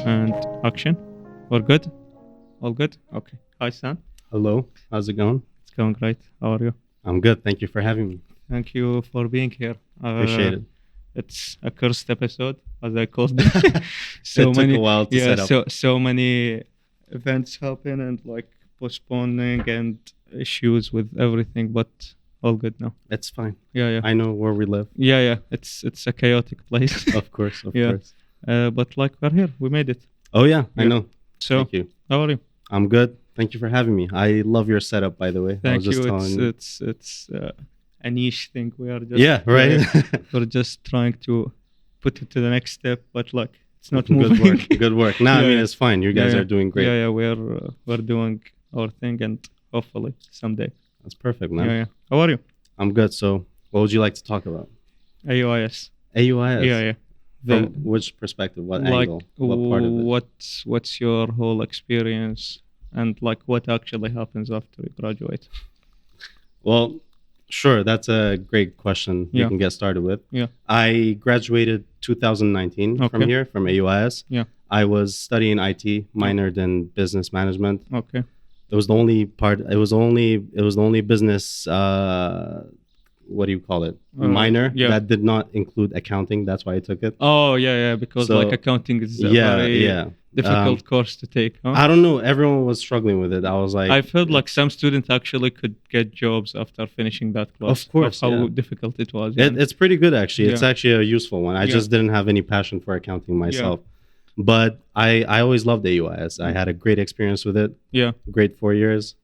And action. We're good? All good? Okay. Hi, Sam. Hello, how's it going? It's going great. How are you? I'm good. Thank you for having me. Thank you for being here. Appreciate it. It's a cursed episode, as I called it. It took a while to set up. So many events happen and like postponing and issues with everything, but all good now. It's fine. Yeah. I know where we live. Yeah. It's a chaotic place. Of course, of Yeah. course. But like we're here. We made it. Oh yeah, I Yeah. know. So Thank you. how are you? I'm good. Thank you for having me. I love your setup, by the way. I Thank was just you. telling you. It's a niche thing. We are just Yeah, right. we're just trying to put it to the next step, but like it's not Good moving. work. Good work. No, I Yeah, mean yeah. it's fine. You guys Yeah. are doing great. Yeah. We're doing our thing, and hopefully someday. That's perfect, man. Yeah. How are you? I'm good. So, what would you like to talk about? AUIS. AUIS. Yeah. From which perspective? What like angle? What part of it? what's your whole experience, and like what actually happens after you graduate? Well, sure. That's a great question. Yeah. You can get started with. Yeah. I graduated 2019 from Okay. here, from AUIS. Yeah. I was studying IT, minored in business management. Okay. It was the only part. It was the only business. What do you call it? Minor yeah. that did not include accounting. That's why I took it. Oh yeah. Because So, like accounting is a Yeah, very yeah. difficult course to take. Huh? I don't know. Everyone was struggling with it. I was like, I've heard like some students actually could get jobs after finishing that class. Of course, how yeah. difficult it was. It's pretty good actually. It's Yeah. actually a useful one. I Yeah. just didn't have any passion for accounting myself. But I always loved AUIS. I had a great experience with it. Yeah. Great 4 years.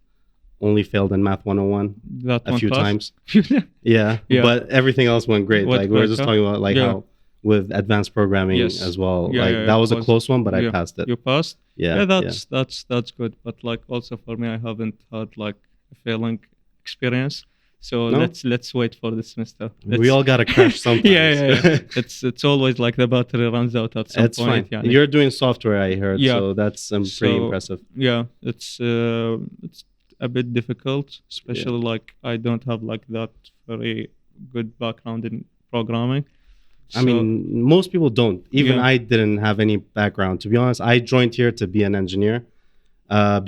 Only failed in Math 101 That a one few class. times. Yeah. Yeah, but everything else went great. Went Like we were great, just huh? talking about like Yeah. how with advanced programming Yes. as well. Yeah, like yeah, that it was a was. close one, but I Yeah. passed it. You passed? Yeah, That's good. But like also for me, I haven't had like a failing experience. So No? let's wait for the semester. We all gotta crash sometimes. Yeah. It's always like the battery runs out at some It's point. fine. Yeah. You're doing software, I heard. Yeah. So that's pretty So- impressive. Yeah, it's a bit difficult, especially like I don't have like that very good background in programming. I mean, most people don't. Even Yeah. I didn't have any background. To be honest, I joined here to be an engineer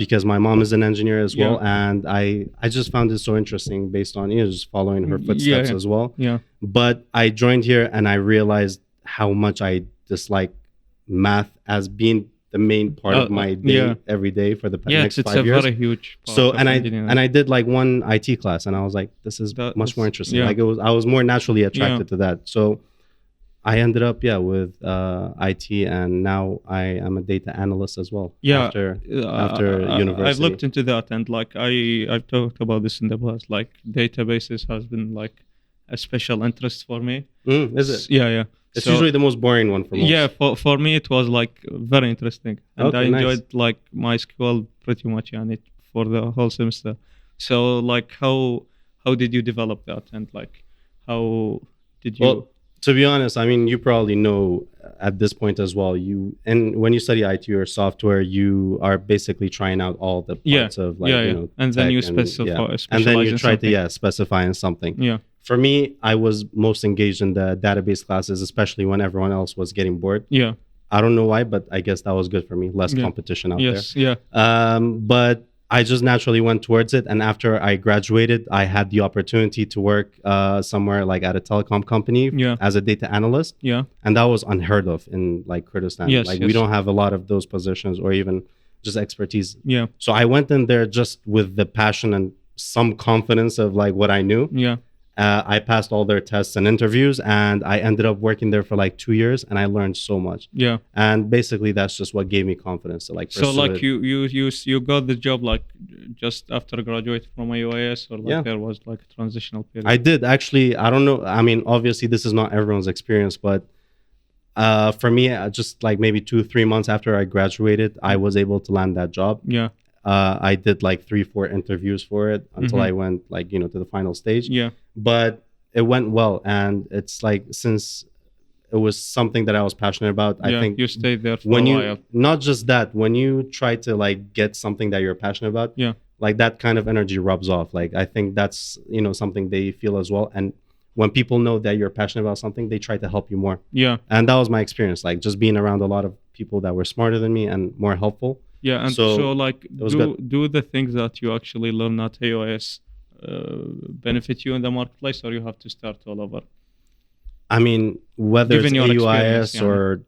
because my mom is an engineer as well, and I just found it so interesting based on just following her footsteps Yeah. as well. Yeah, But I joined here and I realized how much I dislike math as being the main part of my day yeah. every day for the yeah, next it's 5 a years. very huge. Part So of and engineering. I did like one IT class and I was like, this is That much is- more interesting. yeah. Like I was more naturally attracted to that. So I ended up with IT and now I am a data analyst as well. Yeah, After I- university. I've looked into that, and like I've talked about this in the past. Like databases has been like a special interest for me. Is it? Yeah. It's So- usually the most boring one for most. Yeah, for me it was like very interesting, and Okay, I nice. enjoyed like my school pretty much on it for the whole semester. So like how did you develop that, and like how did you? Well, to be honest, I mean, you probably know at this point as well. And when you study IT or software, you are basically trying out all the parts of like yeah. you know, And then tech you and specialize then you in try something. to specify in something. Yeah, For me, I was most engaged in the database classes, especially when everyone else was getting bored. yeah, I don't know why, but I guess that was good for me. Less Yeah. competition out yes, yeah, there. But I just naturally went towards it. And after I graduated, I had the opportunity to work somewhere like at a telecom company Yeah. as a data analyst. yeah, And that was unheard of in like Kurdistan. Yes, like yes. we don't have a lot of those positions or even just expertise. yeah, So I went in there just with the passion and some confidence of like what I knew. yeah. I passed all their tests and interviews, and I ended up working there for like 2 years, and I learned so much. Yeah. And basically, that's just what gave me confidence to like. So pursue like it. you got the job like just after graduating from AUIS, or like Yeah. there was like a transitional period. I did actually. I don't know. I mean, obviously, this is not everyone's experience, but for me, just like maybe 2-3 months after I graduated, I was able to land that job. Yeah. I did like 3-4 interviews for it until Mhm. I went like to the final stage. Yeah. But it went well, and it's like since it was something that I was passionate about, I think you stayed there for when a you while. not just that, when you try to like get something that you're passionate about, Yeah. like that kind of energy rubs off. Like I think that's something they feel as well. And when people know that you're passionate about something, they try to help you more. Yeah. And that was my experience, like just being around a lot of people that were smarter than me and more helpful. Yeah, and So so like it was good. do the things that you actually learn at AUIS benefit you in the marketplace, or you have to start all over? I mean, whether Given your it's experience, AUIS or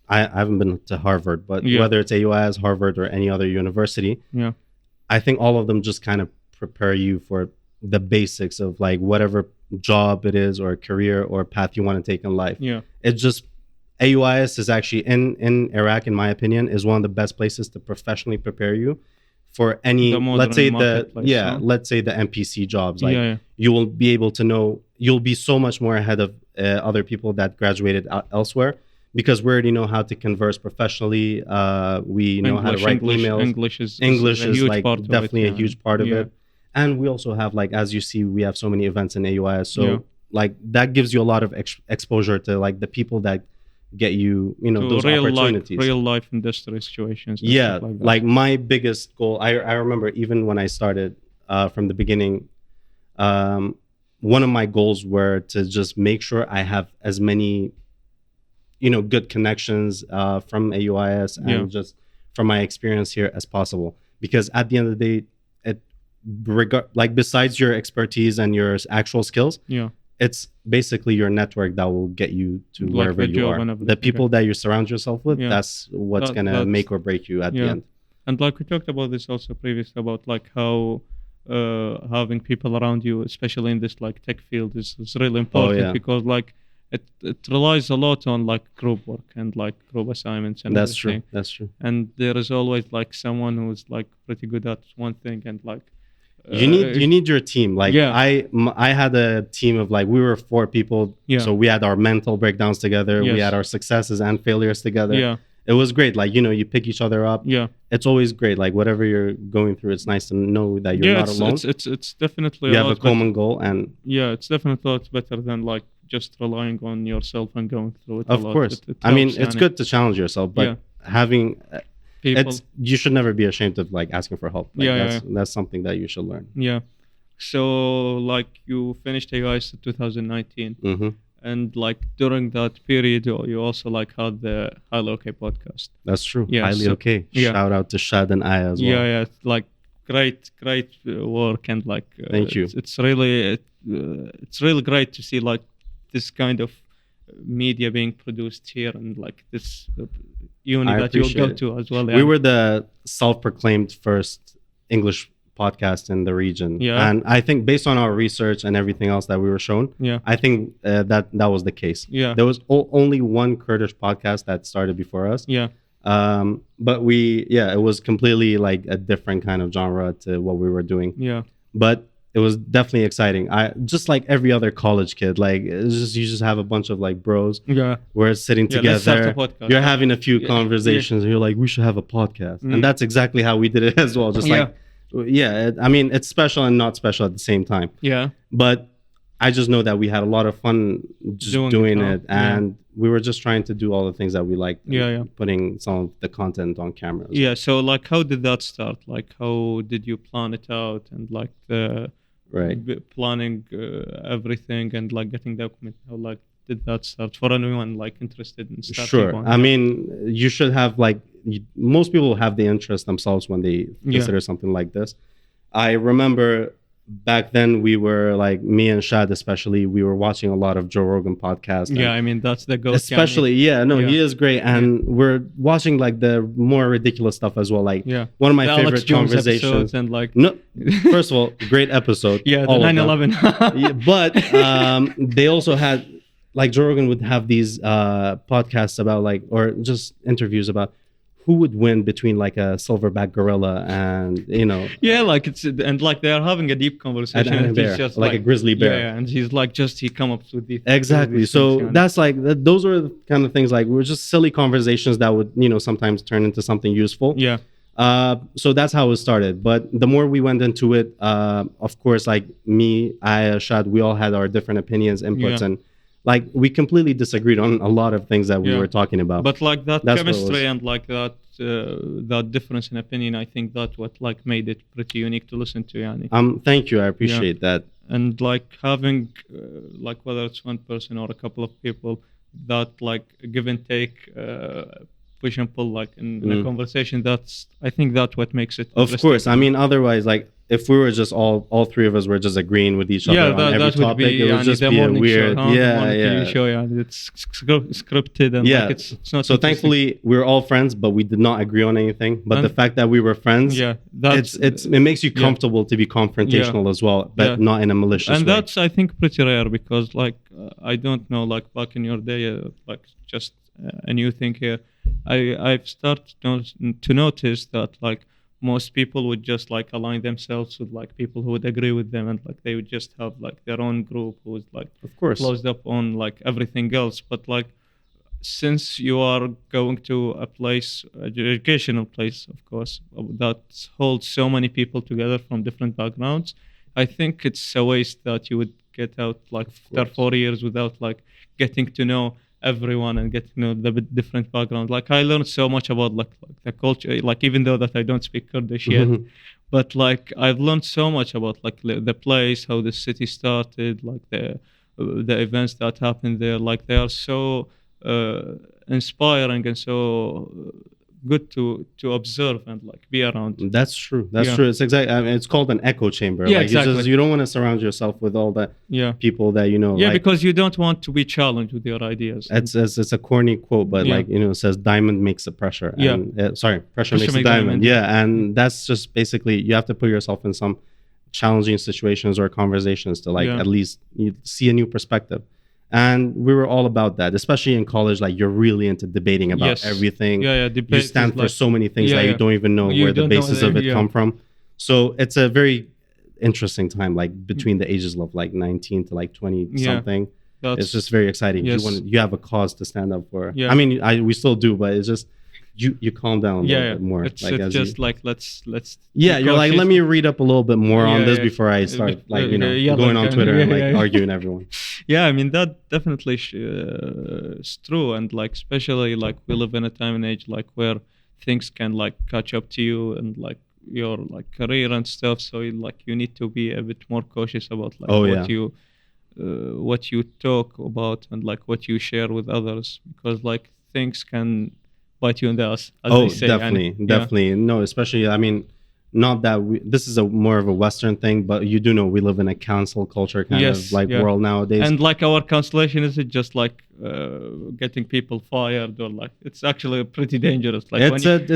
I haven't been to Harvard, but Yeah. whether it's AUIS, Harvard, or any other university, Yeah, I think all of them just kind of prepare you for the basics of like whatever job it is or career or path you want to take in life. yeah, It's just AUIS is actually in Iraq, in my opinion, is one of the best places to professionally prepare you for any, The modern let's say marketplace, huh? let's say the NPC jobs. Like yeah, you will be able to know, you'll be so much more ahead of other people that graduated elsewhere because we already know how to converse professionally. We know how to write emails. English Is a huge like part of it, definitely a yeah. huge part of Yeah. it. And we also have, like, as you see, we have so many events in AUIS. So Yeah. like that gives you a lot of exposure to like the people that get you, To those opportunities. real life industry situations. And Yeah, stuff like my biggest goal, I remember even when I started from the beginning, one of my goals were to just make sure I have as many, good connections from AUIS and Yeah. just from my experience here as possible. Because at the end of the day, like besides your expertise and your actual skills, yeah, it's basically your network that will get you to Like wherever the you job are. and everything, The people that you surround yourself with, Yeah. that's what's gonna That's- make or break you at the Yeah. end. and like we talked about this also previously about like how having people around you, especially in this like tech field, is really important yeah. because like it relies a lot on like group work and like group assignments and That's everything. true. That's true. And there is always like someone who's like pretty good at one thing and like You need your team. Like Yeah. I had a team of like we were 4 people. Yeah. So we had our mental breakdowns together. We Yes. had our successes and failures together. yeah, It was great. Like you pick each other up. yeah, It's always great. Like whatever you're going through, it's nice to know that you're yeah. not alone. It's definitely You a have a lot better. common goal, and Yeah, it's definitely a lot better than like just relying on yourself and going through it. of a lot. course, It I mean, helps, it's yani. good to challenge yourself, but Yeah. having People. you should never be ashamed of like asking for help. Like, Yeah, that's something that you should learn. Yeah. So like you finished AUIS in 2019, Hmm. and like during that period, you also like had the Highly Okey podcast. That's true. Yeah, Highly so- okay. yeah. Shout out to Shad and Aya as well. Yeah, it's like great work and like Thank you. It's really great to see like this kind of media being produced here and like this uni I that you appreciate go it. to as well. We were the self-proclaimed first English podcast in the region. Yeah. And I think based on our research and everything else that we were shown, Yeah. I think that was the case. Yeah. There was only one Kurdish podcast that started before us. Yeah. But it was completely like a different kind of genre to what we were doing. Yeah. But it was definitely exciting. I just like every other college kid, like you just have a bunch of like bros. Yeah. We're sitting Yeah, let's start together. a podcast. You're having a few Yeah. conversations, and you're like, we should have a podcast, Mm. and that's exactly how we did it as well. Just Yeah. like, I mean, it's special and not special at the same time. Yeah. But I just know that we had a lot of fun just doing huh? it, Yeah. and we were just trying to do all the things that we liked. and Yeah, yeah. Putting some of the content on camera. as Yeah. So like, how did that start? Like, how did you plan it out and like the well. Right. planning everything and like getting the document? How like did that start for anyone like interested in starting? Sure. one? I mean, you should have like most people have the interest themselves when they consider something like this. I remember back then we were like me and Shad especially. We were watching a lot of Joe Rogan podcast. Yeah, I mean that's the go. Especially, he is great, and we're watching like the more ridiculous stuff as well. Like Yeah. one of my The favorite Alex Jones conversations. episodes and like No, first of all, great episode. yeah, the all of them. 9/11. Yeah, but they also had like Joe Rogan would have these podcasts about like or just interviews about who would win between like a silverback gorilla and Yeah, like it's and like they are having a deep conversation. and a and bear, he's just like a grizzly bear. Yeah, and he's like he come up with these Exactly. these So things, yeah. that's like those are the kind of things like we were just silly conversations that would sometimes turn into something useful. Yeah. So that's how it started. But the more we went into it, of course, like me, Shad, we all had our different opinions, inputs, Yeah. and like we completely disagreed on a lot of things that we Yeah. were talking about. But like that That's what it chemistry was. and like that difference in opinion, I think that's what like made it pretty unique to listen to, yani. Thank you. I appreciate that. And like having like whether it's one person or a couple of people that like give and take push and pull like in a conversation. I think that's what makes it of course. I mean, otherwise, like if we were just all three of us were just agreeing with each other on every that would topic, be, it would just the be a morning weird, show, huh? The morning yeah. TV show, it's scripted and like it's not. So thankfully, we were all friends, but we did not agree on anything. But the fact that we were friends, it makes you comfortable to be confrontational as well, but not in a malicious way. And that's, I think, pretty rare because, like, I don't know, like back in your day, like just a new thing here. I've started to notice that like most people would just like align themselves with like people who would agree with them, and like they would just have like their own group who was like of course closed up on like everything else. But like since you are going to a place, an educational place, of course, that holds so many people together from different backgrounds, I think it's a waste that you would get out like after 4 years without like getting to know everyone and getting to know the different backgrounds. Like I learned so much about like the culture, like even though that I don't speak Kurdish yet, but like I've learned so much about like the place, how the city started, like the events that happened there. Like they are so inspiring and so good to observe and like be around. That's true. That's true. It's exactly. I mean, it's called an echo chamber. Yeah, like exactly. You don't want to surround yourself with all the people that you know. Yeah, like, because you don't want to be challenged with your ideas. It's a corny quote, but like it says, "Diamond makes the pressure." And, pressure makes the diamond. Yeah, and that's just basically you have to put yourself in some challenging situations or conversations to like at least you see a new perspective. And we were all about that, especially in college. Like you're really into debating about everything. You stand for so many things that you don't even know where the basis of it come from. So it's a very interesting time, like between the ages of like 19 to like 20 something. It's just very exciting. You have a cause to stand up for. I mean, we still do, but it's just you calm down a little bit more. It's just like let's. You're like, let me read up a little bit more on this before I start like going on Twitter and like arguing everyone. Yeah, I mean that definitely is true, and like especially like we live in a time and age like where things can like catch up to you and like your like career and stuff. So like you need to be a bit more cautious about like what you talk about and like what you share with others, because like things can bite you in the ass, as they say. Definitely. No, especially, I mean, not that this is more of a Western thing, but you do know we live in a cancel culture kind of like world nowadays. And like our cancellation isn't just like getting people fired, or like it's actually pretty dangerous. Like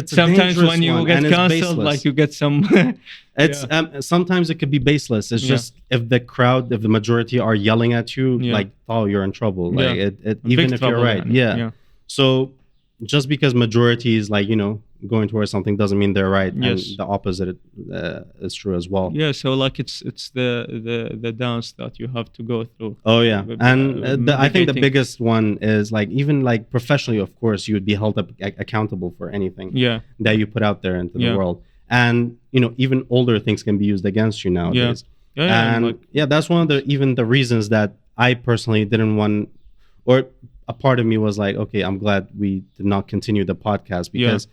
sometimes when you get cancelled, like you get some. Sometimes it could be baseless. It's just if the majority are yelling at you, like, oh, you're in trouble. Like even if you're right. So just because majority is like, going towards something doesn't mean they're right. And the opposite is true as well. Yeah, so like it's the dance that you have to go through. Oh yeah, and I think the biggest one is like even like professionally, of course, you would be held up accountable for anything that you put out there into the world. And even older things can be used against you nowadays. And that's one of the reasons that I personally didn't want, or a part of me was like, okay, I'm glad we did not continue the podcast, because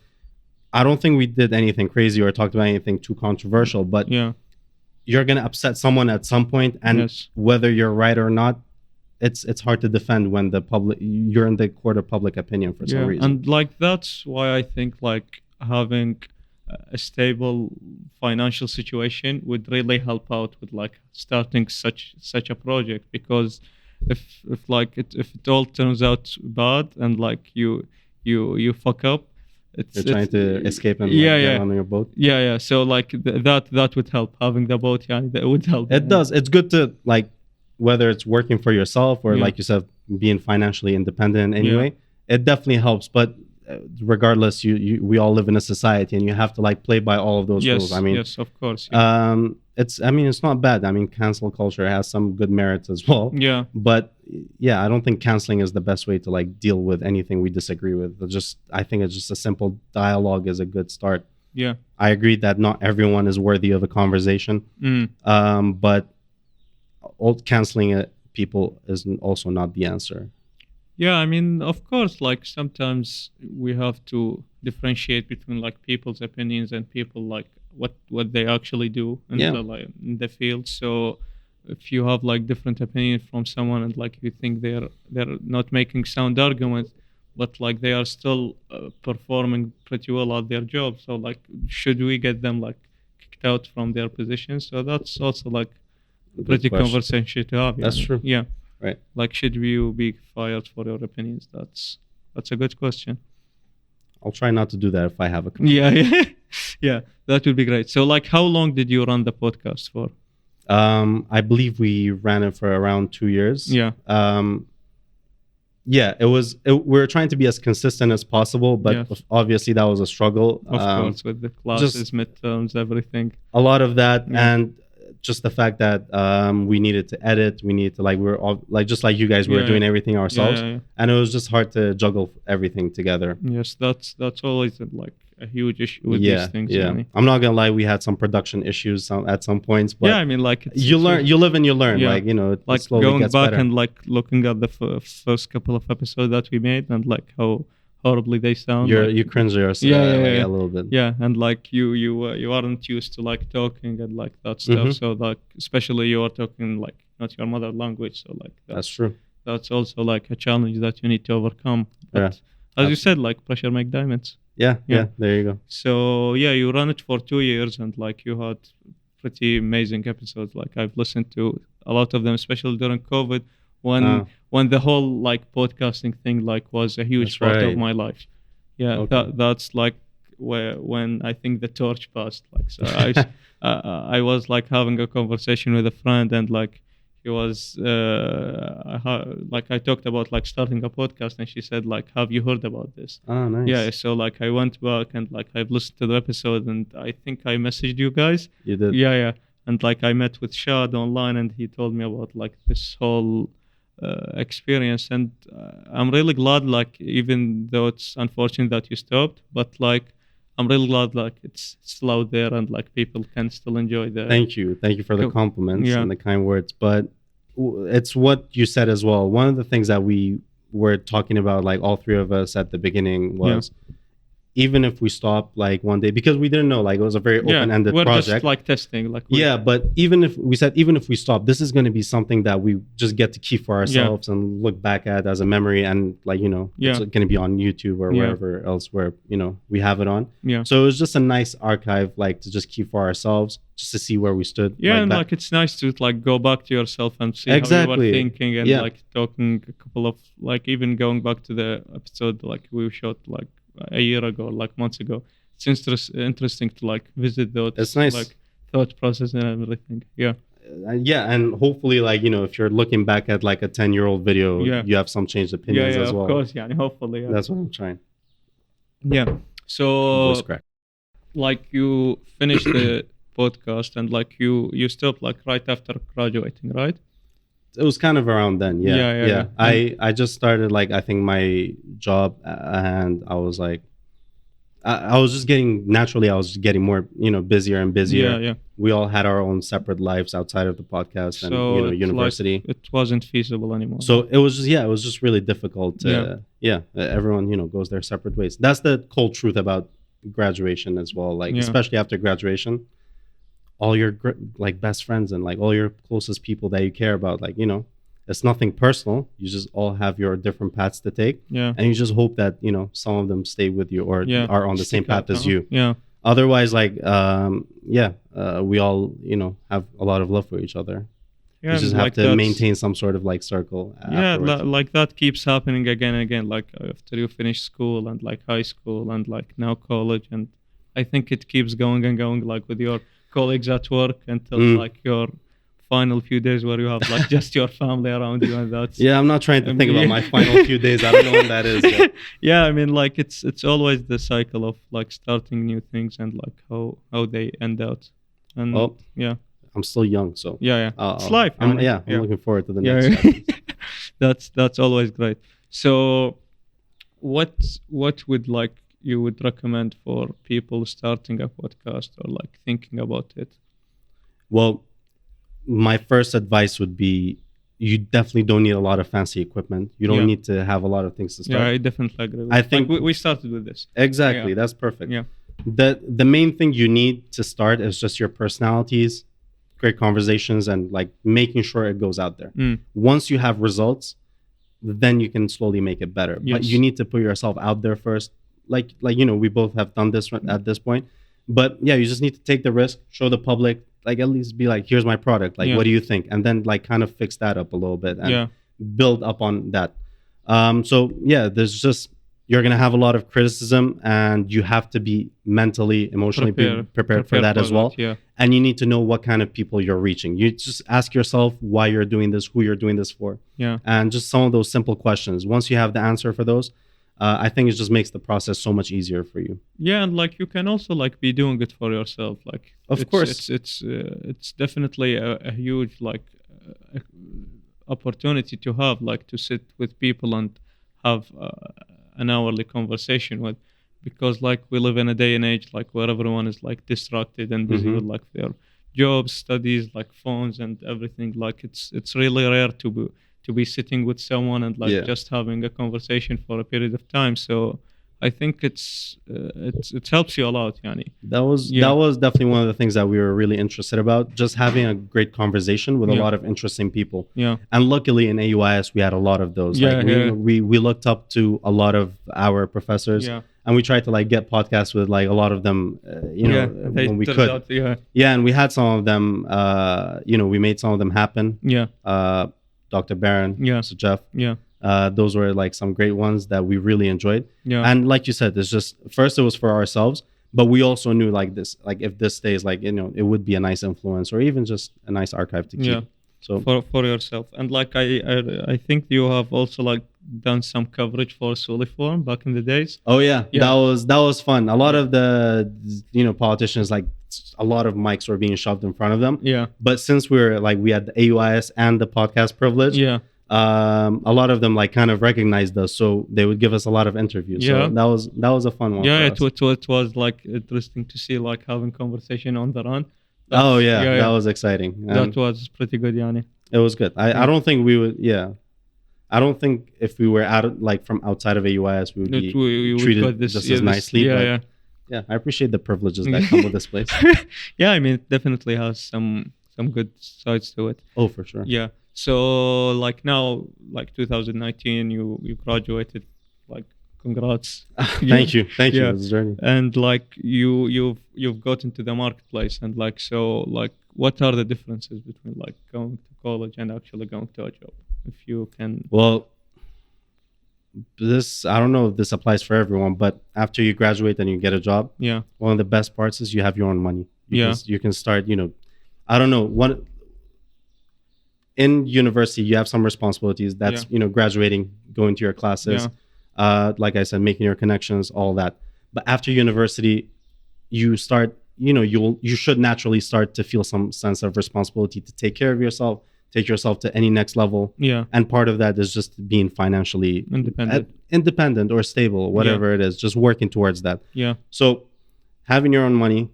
I don't think we did anything crazy or talked about anything too controversial, but you're going to upset someone at some point, and whether you're right or not, it's hard to defend when you're in the court of public opinion for some reason. And like that's why I think like having a stable financial situation would really help out with like starting such a project, because if it all turns out bad and like you fuck up, you're trying to escape and get on your boat. So like that would help, having the boat. That would help. It does. It's good to like, whether it's working for yourself or like you said, being financially independent anyway. It definitely helps. But regardless, we all live in a society, and you have to like play by all of those rules. I mean, yes, of course. It's not bad. I mean, cancel culture has some good merits as well. But I don't think canceling is the best way to like deal with anything we disagree with. I think it's just a simple dialogue is a good start. I agree that not everyone is worthy of a conversation. But canceling people is also not the answer. I mean, of course, like sometimes we have to differentiate between like people's opinions and people like what they actually do in the field. So if you have like different opinions from someone and like you think they're not making sound arguments, but like they are still performing pretty well at their job. So like, should we get them like kicked out from their positions? So that's also like Good pretty question. conversation to have. That's true. Yeah. Right. Like, should you be fired for your opinions? That's a good question. I'll try not to do that if I have a complaint. Yeah. Yeah, that would be great. So like, how long did you run the podcast for? I believe we ran it for around 2 years. Yeah. Yeah, we were trying to be as consistent as possible, but Yes. obviously that was a struggle. Of course, with the classes, midterms, everything. A lot of that, Yeah. and just the fact that we needed to edit, we needed to we were all like just like you guys, we were Yeah, doing everything ourselves, Yeah. and it was just hard to juggle everything together. Yes, that's always like a huge issue with Yeah, these things. yeah. Really. I'm not gonna lie, we had some production issues at some points, but Yeah, I mean, like you learn, you live and you learn. Yeah. Like it like slowly going gets back better. and like looking at the first couple of episodes that we made and like how horribly they sound. You cringe yourself Yeah. a little bit. Yeah, and like you aren't used to like talking and like that stuff. Mhm. So like, especially you are talking like not your mother language. So like That's true. that's also like a challenge that you need to overcome. But as you said, like pressure make diamonds. Yeah, Yeah. there you go. So yeah, you ran it for 2 years and like you had pretty amazing episodes. Like I've listened to a lot of them, especially during COVID when the whole like podcasting thing like was a huge That's part right. of my life. Yeah, Okay. that's like when I think the torch passed. Like so I was like having a conversation with a friend and like he was like I talked about like starting a podcast and she said like, have you heard about this? Oh, nice. Yeah, so like I went back and like I've listened to the episode and I think I messaged you guys. You did. Yeah. And like I met with Shad online and he told me about like this whole experience and I'm really glad like even though it's unfortunate that you stopped, but like I'm really glad like it's still out there and like people can still enjoy the. Thank you for the compliments Yeah. and the kind words. But it's what you said as well. One of the things that we were talking about, like all three of us at the beginning, was even if we stop like one day, because we didn't know, like it was a very open-ended we're project. just like testing, like But even if we stop, this is going to be something that we just get to keep for ourselves and look back at as a memory, and like it's going to be on YouTube or wherever else where we have it on. Yeah. So it was just a nice archive, like to just keep for ourselves, just to see where we stood. Yeah, like and that. like it's nice to like go back to yourself and see how Exactly. you were thinking and Yeah. like talking a couple of like even going back to the episode like we shot like a year ago, like months ago. It's interesting to like visit those. It's nice. Like thought process and everything. Yeah. And hopefully, like if you're looking back at like a 10-year-old video, you have some changed opinions as well. Of course. Yeah. Hopefully. Yeah. That's what I'm trying. Yeah. So Voice crack. like you finished the podcast and like you stopped like right after graduating, right? It was kind of around then. Yeah. I just started like I think my job, and I was like, I was just getting more busier and busier. Yeah. We all had our own separate lives outside of the podcast and So it's university. like, it wasn't feasible anymore. So it was just really difficult to everyone goes their separate ways. That's the cold truth about graduation as well, like especially after graduation, all your like best friends and like all your closest people that you care about, like it's nothing personal, you just all have your different paths to take, and you just hope that some of them stay with you or are on the same path as you. Otherwise, like we all have a lot of love for each other. You just have to maintain some sort of like circle afterwards. Like that keeps happening again and again, like after you finish school and like high school and like now college, and I think it keeps going and going, like with your colleagues at work until like your final few days where you have like just your family around you, and that's I'm not trying to think about my final few days. I don't know when that is yet. I mean like it's always the cycle of like starting new things and like how they end out. And I'm still young, so it's life. I'm looking forward to the next that's always great. So what would like you would recommend for people starting a podcast or like thinking about it? Well, my first advice would be you definitely don't need a lot of fancy equipment. You don't need to have a lot of things to start. I definitely agree with I think like we started with this. Exactly. That's perfect. Yeah. The main thing you need to start is just your personalities, great conversations, and like making sure it goes out there. Once you have results, then you can slowly make it better. But you need to put yourself out there first. Like we both have done this at this point. But yeah, you just need to take the risk, show the public, like at least be like, here's my product. Like, what do you think? And then like kind of fix that up a little bit and build up on that. So yeah, there's just, you're going to have a lot of criticism, and you have to be mentally, emotionally prepared for that as well. And you need to know what kind of people you're reaching. You just ask yourself why you're doing this, who you're doing this for. And just some of those simple questions. Once you have the answer for those, I think it just makes the process so much easier for you. Yeah, and like you can also like be doing it for yourself. Like, of course, it's definitely a huge like opportunity to have, like to sit with people and have an hourly conversation with, because like we live in a day and age like where everyone is like distracted and busy with like their jobs, studies, like phones and everything. Like it's really rare to be sitting with someone and like just having a conversation for a period of time. So I think it helps you a lot, Yani. That was definitely one of the things that we were really interested about, just having a great conversation with a lot of interesting people. And luckily in AUIS we had a lot of those. We looked up to a lot of our professors. And we tried to like get podcasts with like a lot of them, when we could. And we had some of them, we made some of them happen. Dr. Barron, so Jeff. Those were like some great ones that we really enjoyed. And like you said, it's just, first it was for ourselves, but we also knew like this, like if this stays, like, it would be a nice influence or even just a nice archive to keep. So for yourself. And like I think you have also like done some coverage for Suly Forum back in the days. Oh yeah. That was fun. A lot of the politicians, like a lot of mics were being shoved in front of them. But since we had the AUIS and the podcast privilege, a lot of them like kind of recognized us, so they would give us a lot of interviews. So that was a fun one. It was like interesting to see like having conversation on the run. That was exciting. That was pretty good, Yani. It was good. I don't think we would. I don't think if we were from outside of AUIS, we would be treated just as nicely. I appreciate the privileges that come with this place. I mean, it definitely has some good sides to it. Oh, for sure. So like now, like 2019, you graduated. Like, congrats. Thank you. It's a journey. And like you've got into the marketplace, and like, so like what are the differences between like going to college and actually going to a job, if you can? Well, I don't know if this applies for everyone, but after you graduate and you get a job, one of the best parts is you have your own money. You can start, I don't know, in university you have some responsibilities. That's graduating, going to your classes, like I said, making your connections, all that. But after university, you start, you should naturally start to feel some sense of responsibility to take care of yourself, take yourself to any next level. And part of that is just being financially independent or stable, whatever it is, just working towards that. So having your own money,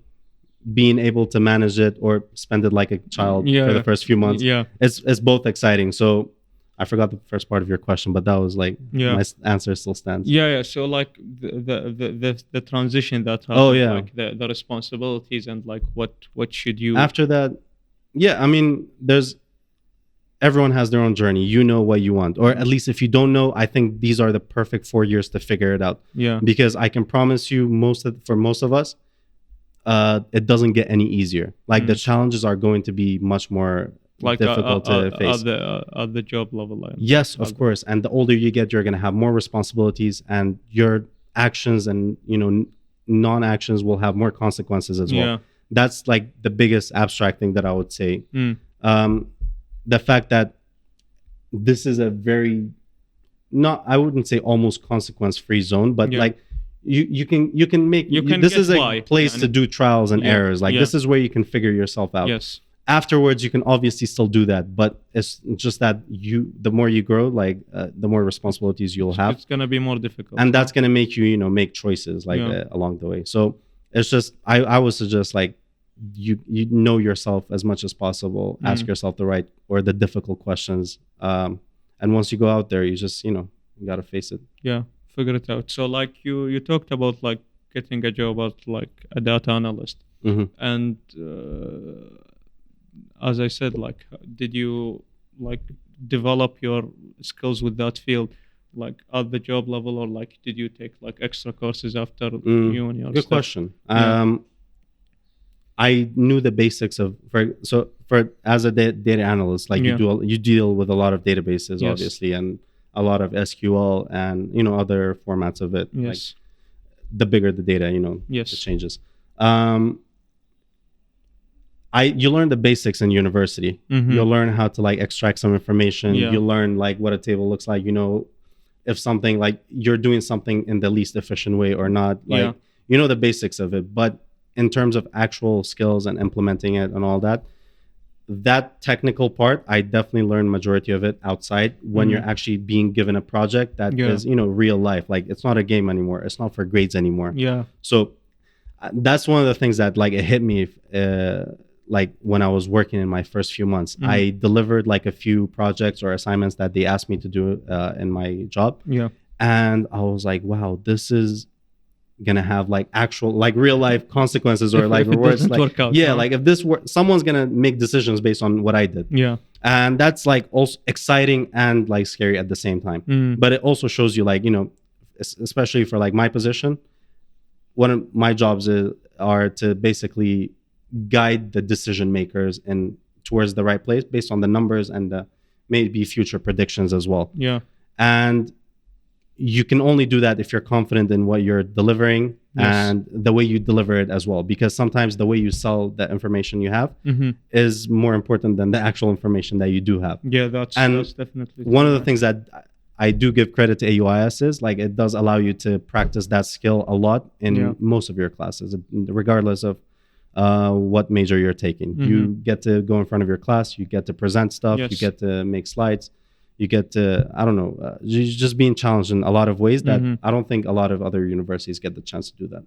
being able to manage it or spend it like a child for the first few months, it's both exciting. So I forgot the first part of your question, but that was like my answer still stands. So like the transition that happened, like the responsibilities, and like what should you after that? I mean, everyone has their own journey. You know what you want, or at least if you don't know, I think these are the perfect 4 years to figure it out. Because I can promise you, for most of us, it doesn't get any easier. Like the challenges are going to be much more difficult to face at the job level. Yes, of course. And the older you get, you're going to have more responsibilities, and your actions and non-actions will have more consequences as well. That's like the biggest abstract thing that I would say. The fact that this is a very, I wouldn't say almost consequence-free zone, but like you can make, this is a place to do trials and errors. Like this is where you can figure yourself out. Afterwards, you can obviously still do that, but it's just that the more you grow, like the more responsibilities you'll have. It's gonna be more difficult, and that's gonna make you, make choices like along the way. So it's just, I would suggest like you know yourself as much as possible. Ask yourself the difficult questions, and once you go out there, you just you gotta face it. Figure it out. So like you talked about like getting a job as like a data analyst, and as I said, like did you like develop your skills with that field, like at the job level, or like did you take like extra courses after uni or Good stuff? question. Yeah. I knew the basics of for as a data analyst, like you deal with a lot of databases, Yes. obviously, and a lot of SQL and other formats of it. Yes. Like the bigger the data, Yes. it changes. You learn the basics in university. You'll learn how to like extract some information. Yeah. You'll learn like what a table looks like. If something like you're doing something in the least efficient way or not. Like the basics of it. But in terms of actual skills and implementing it and all that technical part, I definitely learned majority of it outside when you're actually being given a project that is real life. Like it's not a game anymore. It's not for grades anymore. Yeah. So that's one of the things that like it hit me like when I was working in my first few months. I delivered like a few projects or assignments that they asked me to do in my job. Yeah. And I was like, wow, this is gonna have like actual like real life consequences or like rewards. Like, work out, like if this were someone's gonna make decisions based on what I did. Yeah. And that's like also exciting and like scary at the same time. But it also shows you like, especially for like my position, one of my jobs are to basically guide the decision makers and towards the right place based on the numbers and the maybe future predictions as well. Yeah. And you can only do that if you're confident in what you're delivering and the way you deliver it as well. Because sometimes the way you sell the information you have is more important than the actual information that you do have. Yeah, that's definitely one of the things that I do give credit to AUIS is like it does allow you to practice that skill a lot in most of your classes, regardless of what major you're taking. You get to go in front of your class, you get to present stuff, you get to make slides. You get to, I don't know, you're just being challenged in a lot of ways that I don't think a lot of other universities get the chance to do that.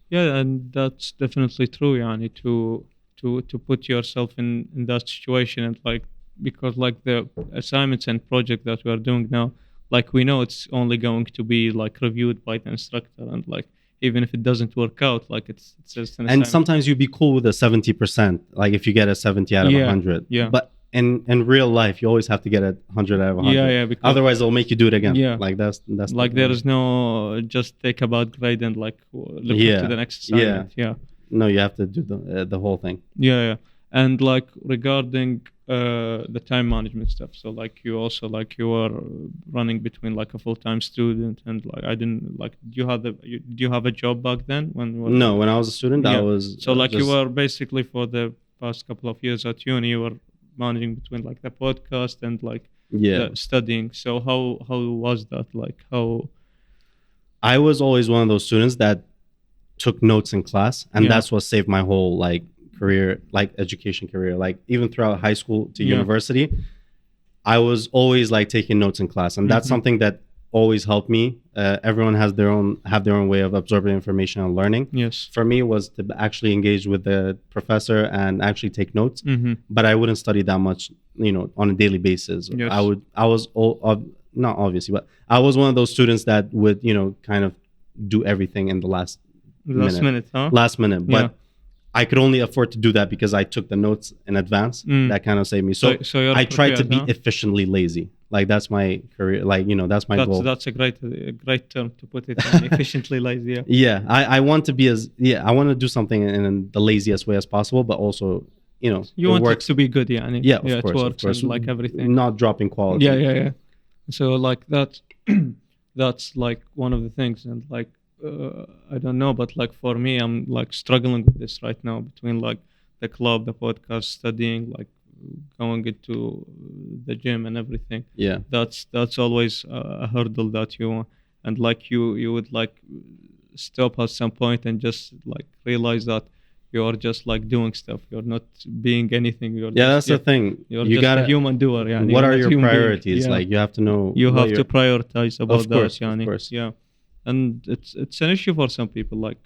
Yeah, and that's definitely true, Yani, to put yourself in that situation. And like, because like the assignments and project that we are doing now, like we know it's only going to be like reviewed by the instructor, and like even if it doesn't work out, like it's just an assignment. And sometimes you'd be cool with a 70%, like if you get a 70 out of 100. Yeah. But in real life, you always have to get a 100 out of 100. Yeah, because otherwise they'll make you do it again. Yeah. Like that's like there is no just take a bad grade and like look to the next assignment. Yeah. No, you have to do the whole thing. Yeah. And like regarding the time management stuff, so like you also like you are running between like a full-time student and like I didn't like do you have a job back then when you were when I was a student I was so like you were basically for the past couple of years at uni you were managing between like the podcast and like the studying. So how was that? Like how? I was always one of those students that took notes in class, and that's what saved my whole like career, like education career. Like even throughout high school to university, I was always like taking notes in class, and that's something that always helped me. Everyone have their own way of absorbing information and learning. Yes. For me, was to actually engage with the professor and actually take notes. But I wouldn't study that much, on a daily basis. Yes. I was not obviously, but I was one of those students that would, kind of do everything in the last minute. Last minute, but I could only afford to do that because I took the notes in advance. That kind of saved me. So I tried to be efficiently lazy. Like that's my career. Like that's my goal. That's a great term to put it. Efficiently lazy. Yeah. I want to be I want to do something in the laziest way as possible, but also you want it to be good. Yeah. Of course, it works of course. And like everything. Not dropping quality. Yeah. So like that, that's like one of the things, and like. I don't know, but like for me, I'm like struggling with this right now between like the club, the podcast, studying, like going into the gym and everything. Yeah, that's always a hurdle that you and like you would like stop at some point and just like realize that you are just like doing stuff. You're not being anything. That's the thing. You got a human doer. Yeah. What are your priorities? Like you have to know. You have to prioritize about that. Of course. Yeah. And it's an issue for some people, like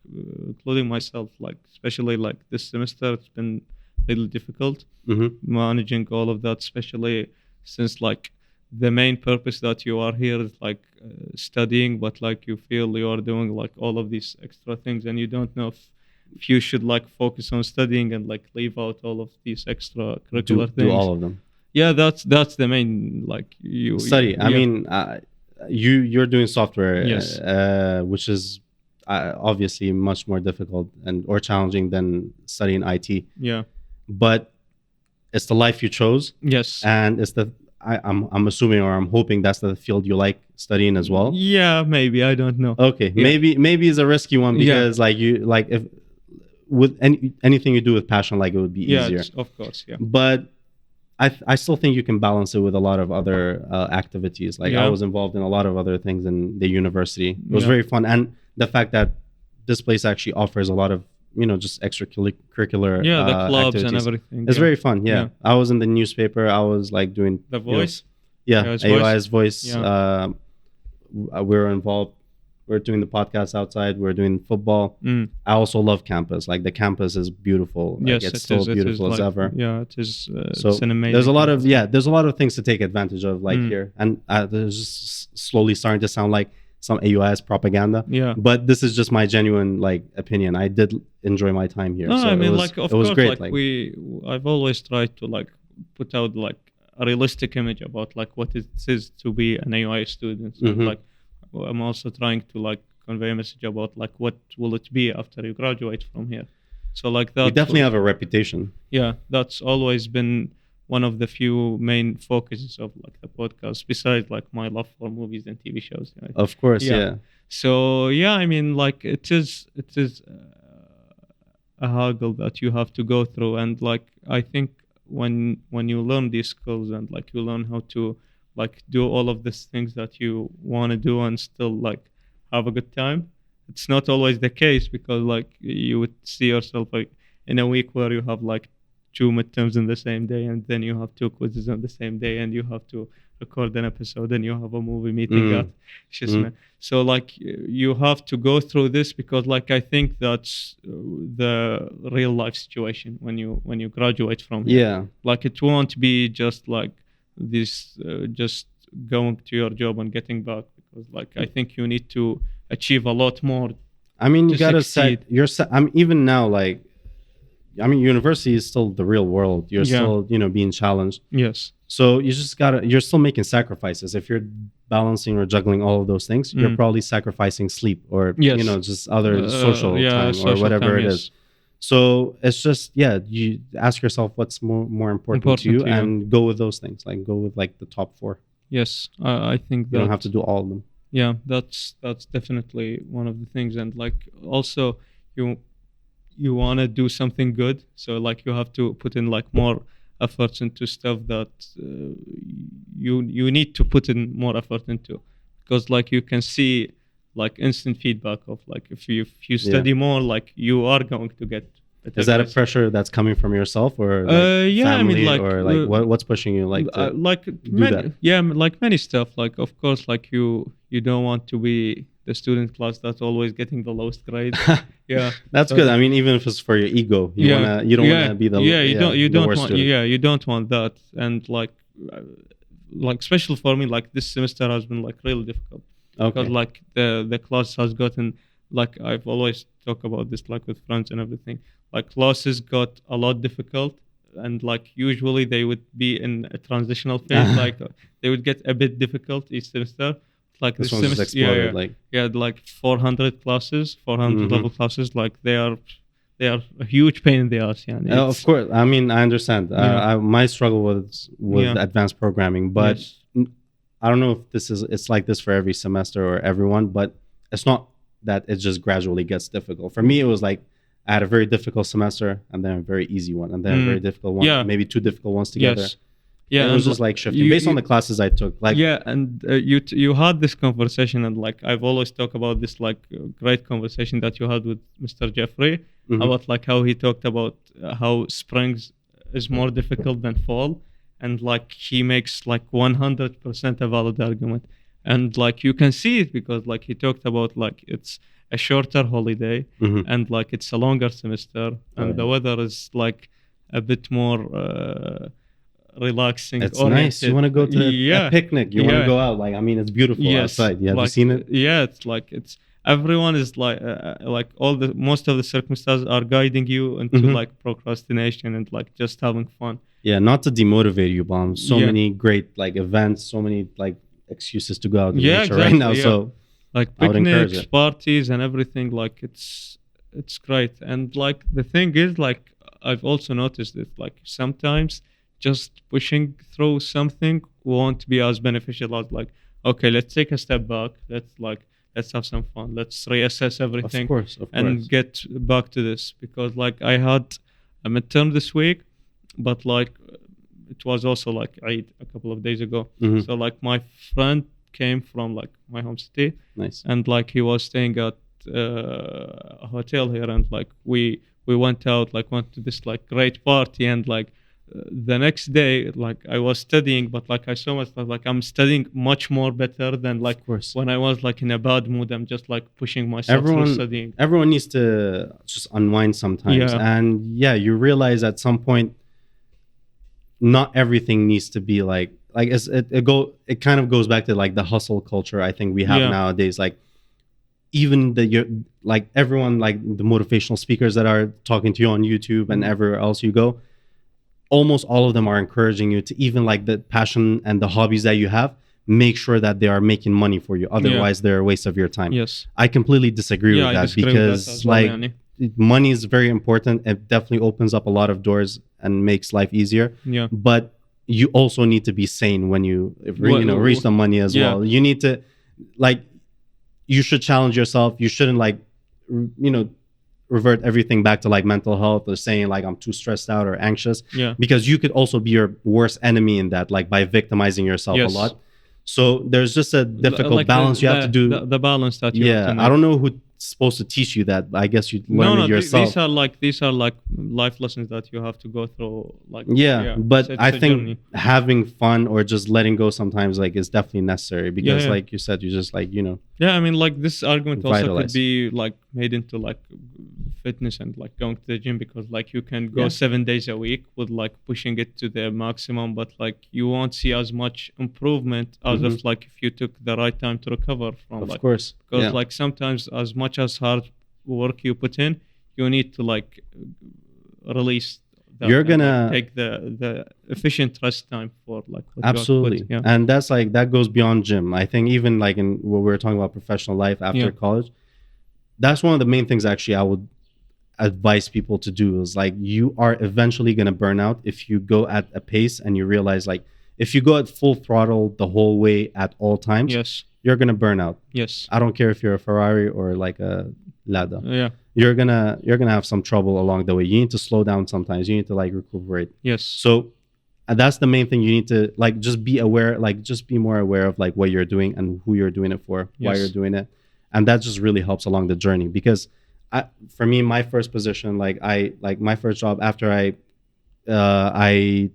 including myself. Like especially like this semester, it's been really difficult managing all of that, especially since like the main purpose that you are here is like studying, but like you feel you are doing like all of these extra things, and you don't know if you should like focus on studying and like leave out all of these extra curricular things. Do all of them. Yeah, that's the main like you Study. I yeah. mean, you're doing software, Yes. which is obviously much more difficult and or challenging than studying IT. Yeah. But it's the life you chose, Yes. and it's the I'm assuming or I'm hoping that's the field you like studying as well. Yeah, maybe, I don't know. Okay, Yeah. maybe it's a risky one Yeah. because like you like if with anything you do with passion, like it would be Yeah, easier. of course. Yeah. But I still think you can balance it with a lot of other activities. Like I Yeah. was involved in a lot of other things in the university. It was Yeah. very fun, and the fact that this place actually offers a lot of just extracurricular Yeah, the clubs and activities. everything. It's yeah. very fun. Yeah. I was in the newspaper. I was like doing The Voice. Yeah, AUIS Voice. Yeah. We were involved. We are doing the podcast outside. We are doing football. Mm. I also love campus. Like the campus is beautiful. Like, Yes, it's it still is, beautiful as like, ever. Yeah, it is. So it's an amazing. there's a lot of there's a lot of things to take advantage of like here, and there's just slowly starting to sound like some AUIS propaganda. Yeah. But this is just my genuine like opinion. I did enjoy my time here. No, so I mean, it was, like, of it was course, great. like I've always tried to like put out like a realistic image about like what it is to be an AUI student. And like, I'm also trying to like convey a message about like what will it be after you graduate from here. So like that. You definitely have a reputation. Yeah, that's always been one of the few main focuses of like the podcast, besides like my love for movies and TV shows. Right? Of course, yeah. So yeah, I mean, like it is a hurdle that you have to go through, and like I think when you learn these skills and like you learn how to like do all of these things that you want to do and still like have a good time. It's not always the case because like you would see yourself like in a week where you have like 2 midterms in the same day, and then you have 2 quizzes on the same day, and you have to record an episode, and you have a movie meeting at Shisma. So like you have to go through this because like I think that's the real life situation when you graduate from here. Yeah. Like it won't be just like this just going to your job and getting back, because like I think you need to achieve a lot more. I mean, you gotta succeed. I'm even now like, I mean, university is still the real world. You're still, being challenged. Yes. So you just you're still making sacrifices. If you're balancing or juggling all of those things, you're probably sacrificing sleep or, just other social time or whatever it is. So it's just, you ask yourself what's more important to you and go with those things. Like go with like the top 4. Yes, I think that you don't have to do all of them. Yeah, that's definitely one of the things. And like also you want to do something good, so like you have to put in like more efforts into stuff that you need to put in more effort into, because like you can see like instant feedback of like if you study more, like you are going to get better. Is that a pressure that's coming from yourself or like family, I mean, like, or like what's pushing you like to do that? Yeah, like many stuff. Like of course, like you don't want to be the student class that's always getting the lowest grade. Yeah, that's good. I mean, even if it's for your ego, you don't want to be the you don't want student. you don't want that. And like especially for me, like this semester has been like really difficult. Because like the class has gotten, like I've always talk about this like with friends and everything, like classes got a lot difficult, and like usually they would be in a transitional phase. Like they would get a bit difficult each semester. Like this semester, just exploded, like 400 classes, 400 level classes. Like they are a huge pain in the ass. Yeah, of course. I mean, I understand. My struggle was with advanced programming, but I don't know if it's like this for every semester or everyone, but it's not that it just gradually gets difficult. For me, it was like I had a very difficult semester and then a very easy one and then a very difficult one, maybe 2 difficult ones together. Yes. Yeah, it was just like shifting based on the classes I took. Like and you had this conversation, and like I've always talked about this like great conversation that you had with Mr. Jeffrey about like how he talked about how springs is more difficult than fall, and like he makes like 100% a valid argument, and like you can see it because like he talked about like it's a shorter holiday and like it's a longer semester and the weather is like a bit more relaxing. It's oriented. Nice. You want to go to a picnic. You want to go out. Like I mean, it's beautiful outside. Have you seen it? Yeah, it's like everyone is like most of the circumstances are guiding you into like procrastination and like just having fun. Yeah, not to demotivate you, Bomb. So Yeah. many great like events, so many like excuses to go out in Yeah, nature right exactly, now. yeah. So Like I would encourage picnics, it. parties, and everything. Like it's great. And like the thing is, like I've also noticed that like sometimes just pushing through something won't be as beneficial as like, okay, let's take a step back. Let's have some fun. Let's reassess everything Of course. and get back to this, because like I had a midterm this week, but like it was also like Eid a couple of days ago. Mhm. So like my friend came from like my home city, Nice. and like he was staying at a hotel here, and like we went out, like went to this like great party, and like the next day like I was studying, but like I saw myself like I'm studying much more better than like Of course. when I was like in a bad mood. I'm just like pushing myself through studying. Everyone needs to just unwind sometimes. Yeah. And yeah, you realize at some point not everything needs to be like it kind of goes back to like the hustle culture I think we have Yeah. nowadays. Like even like everyone, like the motivational speakers that are talking to you on YouTube and everywhere else you go, almost all of them are encouraging you to, even like the passion and the hobbies that you have, make sure that they are making money for you. Otherwise, they're a waste of your time. Yes. I completely disagree with I that disagree with because that as well, like Yani. money is very important. It definitely opens up a lot of doors and makes life easier. Yeah. But you also need to be sane when you reach the money as well. You need to like, you should challenge yourself. You shouldn't like revert everything back to like mental health or saying like I'm too stressed out or anxious. Yeah. Because you could also be your worst enemy in that, like by victimizing yourself a lot. So there's just a difficult Like balance you have to do. the balance that you have to make. I don't know who's supposed to teach you that. I guess you learn it yourself. These are like life lessons that you have to go through. Like but it's I a think journey. having fun or just letting go sometimes like is definitely necessary because Yeah. like you said, you just like Yeah, I mean, like this argument also could Vitalize. be like made into like fitness and like going to the gym, because like you can go Yeah. 7 days a week with like pushing it to the maximum, but like you won't see as much improvement as if like if you took the right time to recover from of like, course. because Yeah. like sometimes as much as hard work you put in, you need to like release that You're and, like, gonna- take the efficient rest time for like what you have to put. Absolutely. Yeah. And that's like that goes beyond gym. I think even like in what we were talking about professional life after Yeah. college, that's one of the main things actually I would advise people to do is like you are eventually going to burn out if you go at a pace and you realize like if you go at full throttle the whole way at all times, Yes. you're going to burn out. Yes. I don't care if you're a Ferrari or like a Lada. Yeah. You're going to have some trouble along the way. You need to slow down sometimes. You need to like recuperate. Yes. So that's the main thing. You need to like just be aware, like just be more aware of like what you're doing and who you're doing it for, why Yes. you're doing it. And that just really helps along the journey because for me, my first position, like my first job after I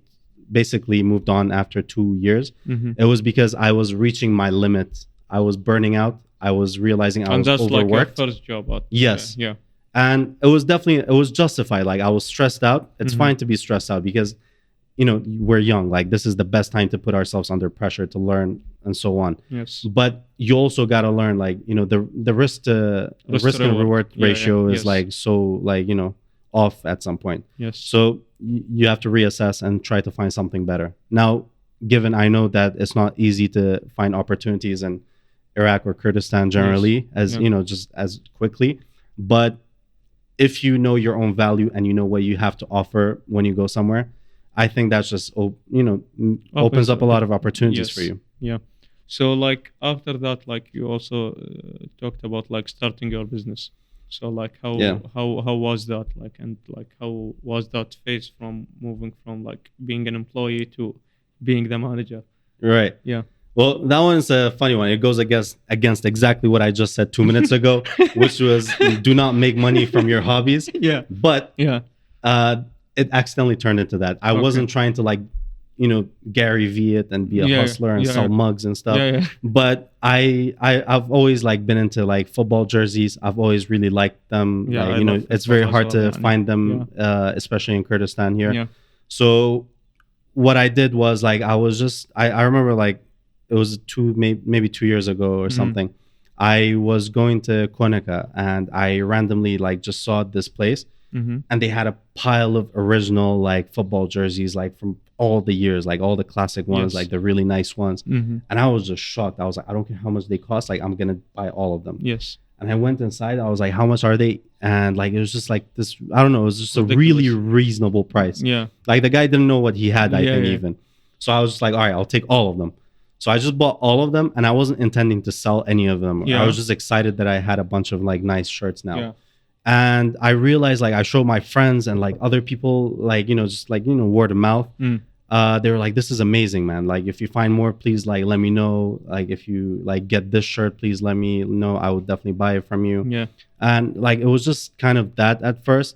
basically moved on after 2 years, it was because I was reaching my limit. I was burning out. I was realizing I was that's overworked. like your first job. Yes. Yeah. And it was justified. Like I was stressed out. It's fine to be stressed out because, we're young. Like this is the best time to put ourselves under pressure to learn and so on. Yes. But you also got to learn like, the risk and reward ratio is yes. like, so like, off at some point. Yes. So you have to reassess and try to find something better. Now, given I know that it's not easy to find opportunities in Iraq or Kurdistan generally just as quickly, but if you know your own value and you know what you have to offer when you go somewhere, I think that's just opens up a lot of opportunities for you. Yeah. So like after that, like you also talked about like starting your business. So like how was that like, and like how was that phase from moving from like being an employee to being the manager? Right. Yeah. Well, that one's a funny one. It goes against exactly what I just said 2 minutes ago, which was do not make money from your hobbies. Yeah. But Yeah. It accidentally turned into that. I wasn't trying to like, Gary V it and be a hustler and sell mugs and stuff. Yeah. But I've always like been into like football jerseys. I've always really liked them. Yeah, like, it's very hard to find them, especially in Kurdistan here. Yeah. So what I did was like I was just I remember like it was maybe 2 years ago or something. I was going to Konica and I randomly like just saw this place and they had a pile of original like football jerseys, like from all the years, like all the classic ones, like the really nice ones. And I was just shocked. I was like, I don't care how much they cost, like I'm gonna buy all of them. Yes. And I went inside. I was like, how much are they? And like it was just like this. I don't know. It was just Ridiculous. a really reasonable price. Yeah. Like the guy didn't know what he had. I think even. So I was just like, all right, I'll take all of them. So I just bought all of them, and I wasn't intending to sell any of them. Yeah. I was just excited that I had a bunch of like nice shirts now. Yeah. And I realized like I showed my friends and like other people, like, you know, just like, you know, word of mouth. They were like, this is amazing, man. Like if you find more, please like let me know. Like if you like get this shirt, please let me know. I would definitely buy it from you. Yeah. And like it was just kind of that at first.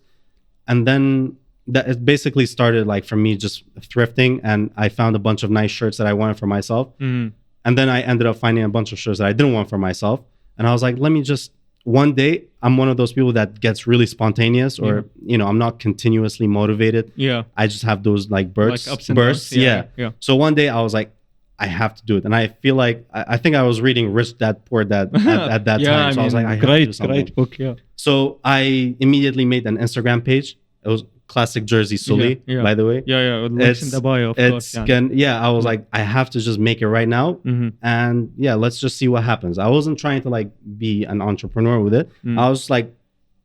And then that it basically started like for me just thrifting, and I found a bunch of nice shirts that I wanted for myself. And then I ended up finding a bunch of shirts that I didn't want for myself. And I was like, let me just, one day, I'm one of those people that gets really spontaneous, or, you know, I'm not continuously motivated. Yeah. I just have those like bursts. Like ups and downs. Yeah. So one day I was like, I have to do it. And I feel like, I think I was reading Rich Dad Poor Dad at that time. So I was like, I have to do something. Great book. Yeah. So I immediately made an Instagram page. It was Classic Jersey Suly, by the way. Yeah. Links in the bio, of course. I was like, I have to just make it right now. And yeah, let's just see what happens. I wasn't trying to like be an entrepreneur with it. I was like,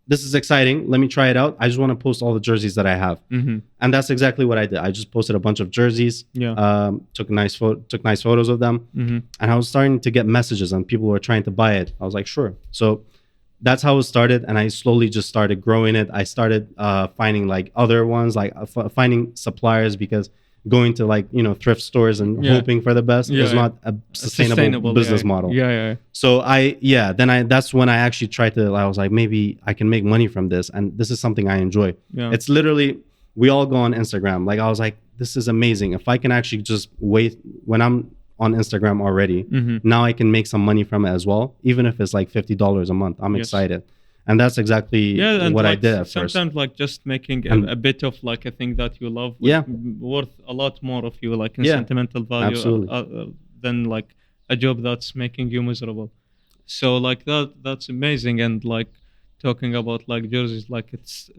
this is exciting. Let me try it out. I just want to post all the jerseys that I have. And that's exactly what I did. I just posted a bunch of jerseys, took nice photos of them. And I was starting to get messages, and people were trying to buy it. I was like, sure. So that's how it started, and I slowly just started growing it. I started finding like other ones, like finding suppliers, because going to like, you know, thrift stores and hoping for the best is not a sustainable business model. So that's when I actually tried to, I was like, maybe I can make money from this, and this is something I enjoy. It's literally, we all go on Instagram. Like I was like, this is amazing. If I can actually just wait when I'm on Instagram already, now I can make some money from it as well, even if it's like $50 a month. I'm excited. And that's exactly what I did at first. Sometimes like just making a bit of like a thing that you love worth a lot more of you, like in sentimental value than like a job that's making you miserable. So like that's amazing. And like talking about like jerseys, like it's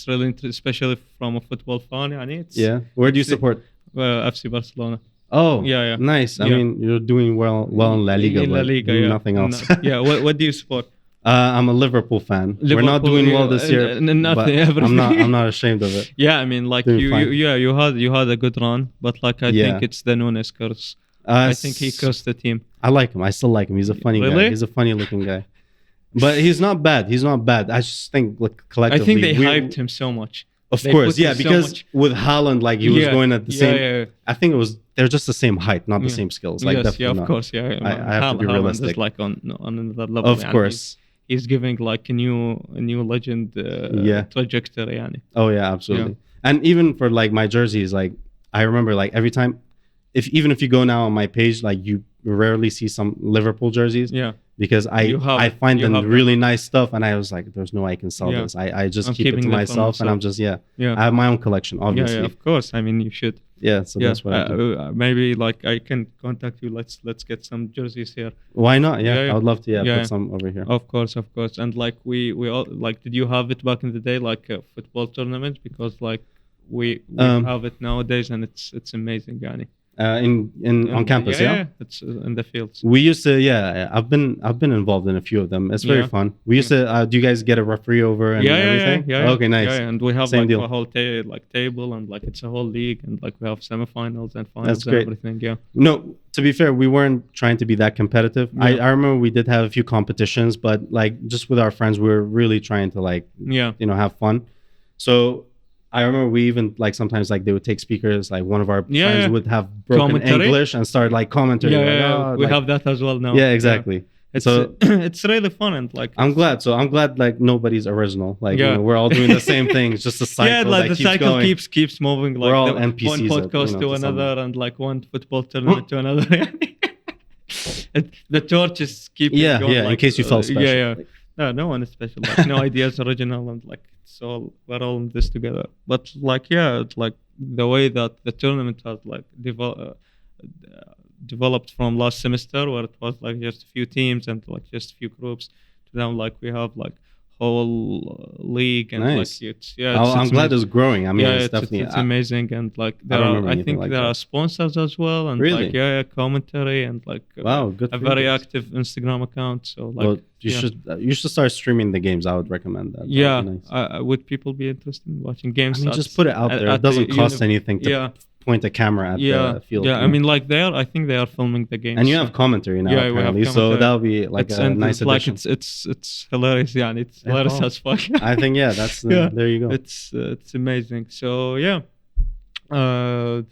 really interesting, especially from a football fan. Where do you support? FC Barcelona. Oh, nice. I mean, you're doing well in La Liga, nothing else. What do you support? I'm a Liverpool fan. We're not doing well this year, but I'm not ashamed of it. I mean, like you had a good run, but like I think it's the Nunes curse. I think he cursed the team. I like him. I still like him. He's a funny guy. He's a funny looking guy. But he's not bad. I just think like collectively. I think they hyped him so much. Of course, because with Haaland, like he was going at the same. I think they're just the same height, not the same skills. Like of course, I have to be realistic. Is like on another level. Of course, he's giving like a new legend trajectory. Oh yeah, absolutely. And even for like my jerseys, like I remember like every time, even if you go now on my page, like you rarely see some Liverpool jerseys. Because I find them really nice stuff, and I was like, there's no way I can sell this. I just keep it to myself, and I'm just I have my own collection, obviously. Yeah, of course. I mean, you should. So that's what I do. Maybe like I can contact you. Let's get some jerseys here. Why not? I would love to. Put some over here. Of course. And like we all like, did you have it back in the day, like a football tournament? Because like we have it nowadays, and it's amazing, Yani. On campus, it's in the fields. We used to, I've been involved in a few of them. It's very fun. We used to. Do you guys get a referee over and everything? Okay, nice. And we have like a whole table, and like it's a whole league, and like we have semifinals and finals and everything. No, to be fair, we weren't trying to be that competitive. I remember we did have a few competitions, but like just with our friends, we were really trying to like have fun. So I remember we even like sometimes like they would take speakers, like one of our friends would have broken English and start like commenting. We have that as well now. Yeah, exactly. It's really fun, and like I'm glad like nobody's original. Like we're all doing the same thing. It's just a cycle. Like that the cycle going. keeps moving. Like we're all NPCs one podcast to another, and like one football tournament to another. The torches keep going. Like, in case you felt special. No one is special. Like no idea is original, and like we're all in this together. But like it's like the way that the tournament has like developed from last semester, where it was like just a few teams and like just a few groups, to now like we have like whole league, and Nice. like it's I'm glad it's growing. I mean, yeah, it's definitely. it's amazing, and like I there don't are, remember I anything think like there that. are sponsors as well, and Really? like commentary, and like Wow, good. a for you very guys. active Instagram account. So like, Well, yeah. you should start streaming the games. I would recommend that. That would Yeah, be nice. would people be interested in watching I games? mean, just put it out there. It doesn't cost anything to point a camera at the field. Yeah. you I know? mean, like I think they are filming the games. And you have commentary now, Yeah, we have apparently. So commentary. that'll be like a and nice like addition. it's hilarious. Yeah, and it's hilarious Oh. as fuck. I think that's Yeah. there you go. It's amazing. So yeah,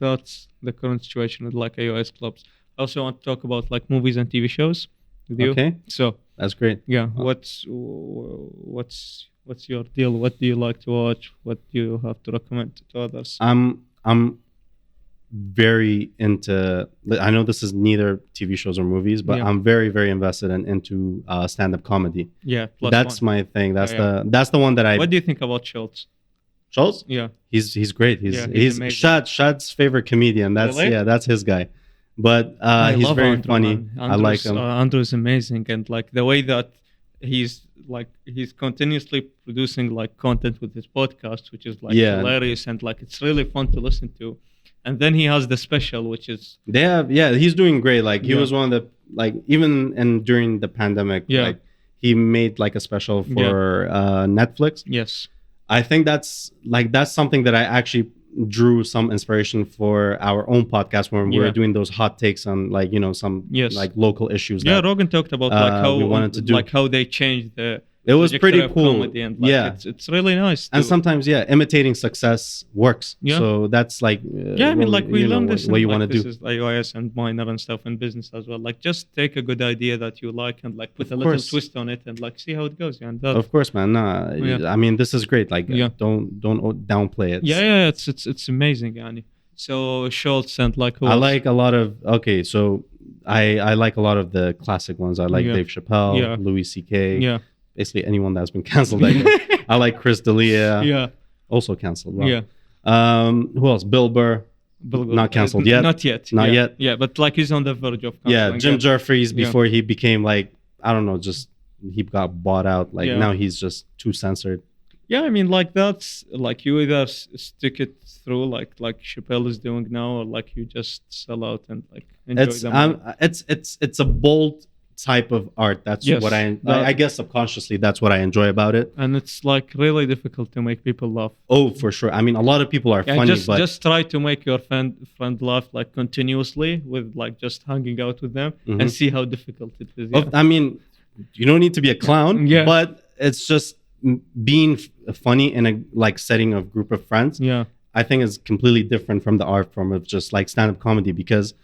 that's the current situation with like AUIS clubs. I also want to talk about like movies and TV shows with you. Okay, So that's great. yeah, what's your deal? What do you like to watch? What do you have to recommend to others? I'm very into. I know this is neither TV shows or movies, but Yeah. I'm very invested into stand-up comedy. Yeah, That's +1. my thing. That's Yeah. that's the one that I. What do you think about Schultz? Schultz? Yeah, He's great. Yeah, He's he's amazing. Shad's favorite comedian. That's Really? that's his guy. But I he's love very Andrew, funny. man. I like him. Andrew's amazing, and like the way that he's continuously producing like content with his podcast, which is like Yeah. hilarious, and like it's really fun to listen to. And then he has the special, which is They have he's doing great. Like he Yeah. was one of the even and during the pandemic, Yeah. like he made like a special for Netflix. yes, I think that's something that I actually drew some inspiration for our own podcast when we Yeah. were doing those hot takes on some Yes. like local issues. yeah. that- Rogan talked about like how we wanted to do. like how they changed the it was trajectory pretty of cool. comedy, and like, Yeah. it's really nice. And to- sometimes imitating success works. Yeah. So that's like yeah, I mean, like we learned this. what you want want to do. This is AUIS and minor and stuff in business as well. Like, just take a good idea that you like and like put Of a little course. twist on it and like see how it goes. Yeah, and that, Of course, man. Nah, Yeah. I mean, this is great. Like, Yeah. don't downplay it. yeah, it's amazing, Yani. So Schultz and like who I else? like a lot of so I like a lot of the classic ones. I like Yeah. Dave Chappelle, Yeah. Louis C.K. yeah, Basically anyone that's been canceled. I guess. I like Chris D'Elia, yeah, also canceled. Wow. yeah. Who else? Bill Burr, not canceled yet. Not yet. Not yeah. yet. Yeah, but like he's on the verge of. Yeah, canceling Jim it. Jeffries Yeah. before he became like I don't know, just he got bought out. Like Yeah. now he's just too censored. Yeah, I mean, like that's like you either stick it through like Chappelle is doing now, or like you just sell out and like enjoy It's them. it's a bold type of art. That's Yes, what I guess subconsciously that's what I enjoy about it. And it's like really difficult to make people laugh. Oh, for sure. I mean, a lot of people are Yeah, funny, just but try to make your friend laugh like continuously with like just hanging out with them Mhm. and see how difficult it is. Yeah. I mean, you don't need to be a clown, Yeah. but it's just being funny in a like setting of group of friends. yeah, I think is completely different from the art form of just like stand-up comedy because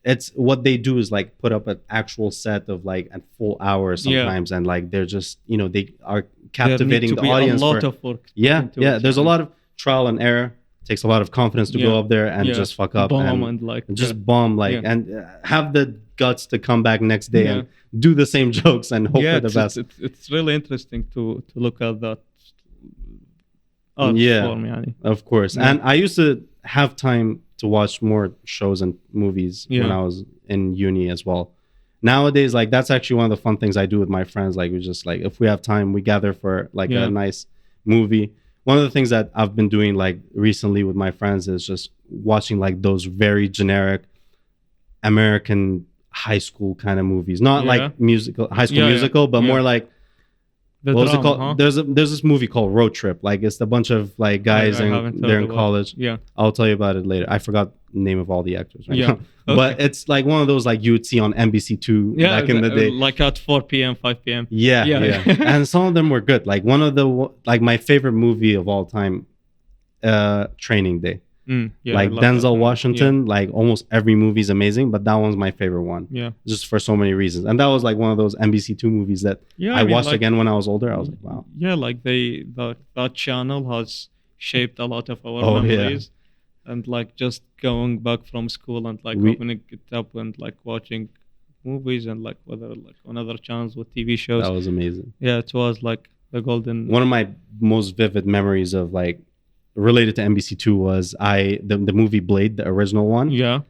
it's what they do is like put up an actual set of like a full hour sometimes and like they're just they are captivating the audience a lot for, of work. yeah there's a lot of trial and error. Takes a lot of confidence to go Yeah. up there and Yeah. just fuck up bomb and like just bomb like Yeah. and have the guts to come back next day Yeah. and do the same jokes and hope for the it's, best. it's really interesting to look at that art Yeah. form, yani. Of course. Yeah. And I used to have time to watch more shows and movies when Yeah. I was in uni as well. Nowadays, like that's actually one of the fun things I do with my friends. Like we just like if we have time, we gather for like Yeah. a nice movie. One of the things that I've been doing like recently with my friends is just watching like those very generic American high school kind of movies. Not Yeah. like musical high school Yeah, yeah. musical, but Yeah. more like The what was it drama, called? huh? There's this movie called Road Trip. Like it's a bunch of like guys I and haven't they're heard in about- college. Yeah, I'll tell you about it later. I forgot the name of all the actors right Yeah. now. But it's like one of those like you would see on NBC2 yeah. back in the day. like at 4 p.m., 5 p.m. Yeah, Yeah. yeah. And some of them were good. Like one of the like my favorite movie of all time, Training Day. Yeah, like I love that Denzel one. Washington, like almost every movie is amazing, but that one's my favorite one. Yeah, Just for so many reasons. And that was like one of those NBC2 movies that yeah. I mean, watched like, again when I was older. I was like, wow. Yeah, like that channel has shaped a lot of our Oh, yeah. memories, and like just going back from school and like We- opening it up and like watching movies and like whether like on other channels with TV shows. That was amazing. Yeah, it was like the golden. One of my most vivid memories of like related to NBC2 was the movie Blade, the original one. Yeah,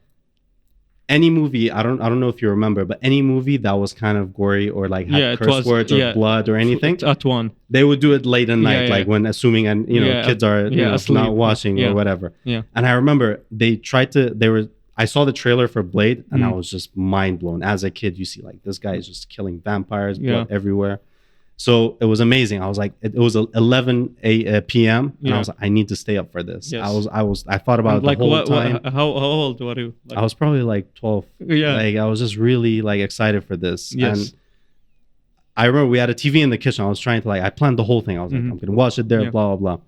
any movie, I don't know if you remember, but any movie that was kind of gory or like had it curse was, words or blood or anything, at one. they would do it late at night, Yeah. like when assuming and kids are asleep. not watching or whatever. Yeah. And I remember I saw the trailer for Blade and I was just mind blown. As a kid, you see like this guy is just killing vampires, blood everywhere. So it was amazing. I was like, it was 11 p.m. and I was like, I need to stay up for this. Yes. I thought about it the whole time. How old were you? I was probably like 12. Yeah. Like I was just really like excited for this. Yes. And I remember we had a TV in the kitchen. I was trying to I planned the whole thing. I was like, I'm gonna watch it there, blah blah blah.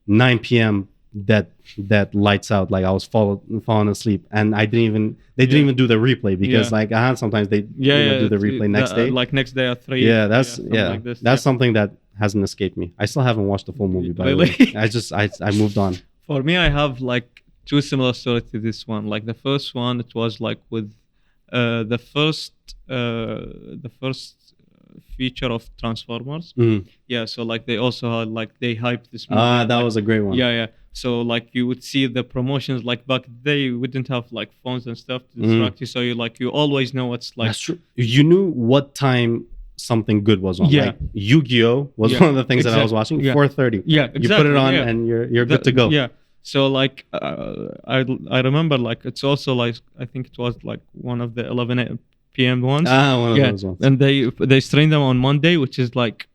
9 p.m. that lights out. Like I was falling asleep, and they didn't even do the replay because sometimes they do the replay next day. Like next day at 3. Yeah, that's like this. That's something that hasn't escaped me. I still haven't watched the full movie, by the way. I moved on. For me, I have like two similar stories to this one. Like the first one, it was like with the first feature of Transformers. Yeah, so like they also had like they hyped this movie. That was a great one. Yeah. So like you would see the promotions like back then we didn't have like phones and stuff to distract you. So you always know what's like. That's true. You knew what time something good was on. Yeah. Like YuGiOh was one of the things that I was watching. 4:30. Yeah, exactly. You put it on and you're good to go. Yeah. So like I remember like it's also like I think it was like one of the 11 p.m. ones. One of those ones. And they stream them on Monday, which is like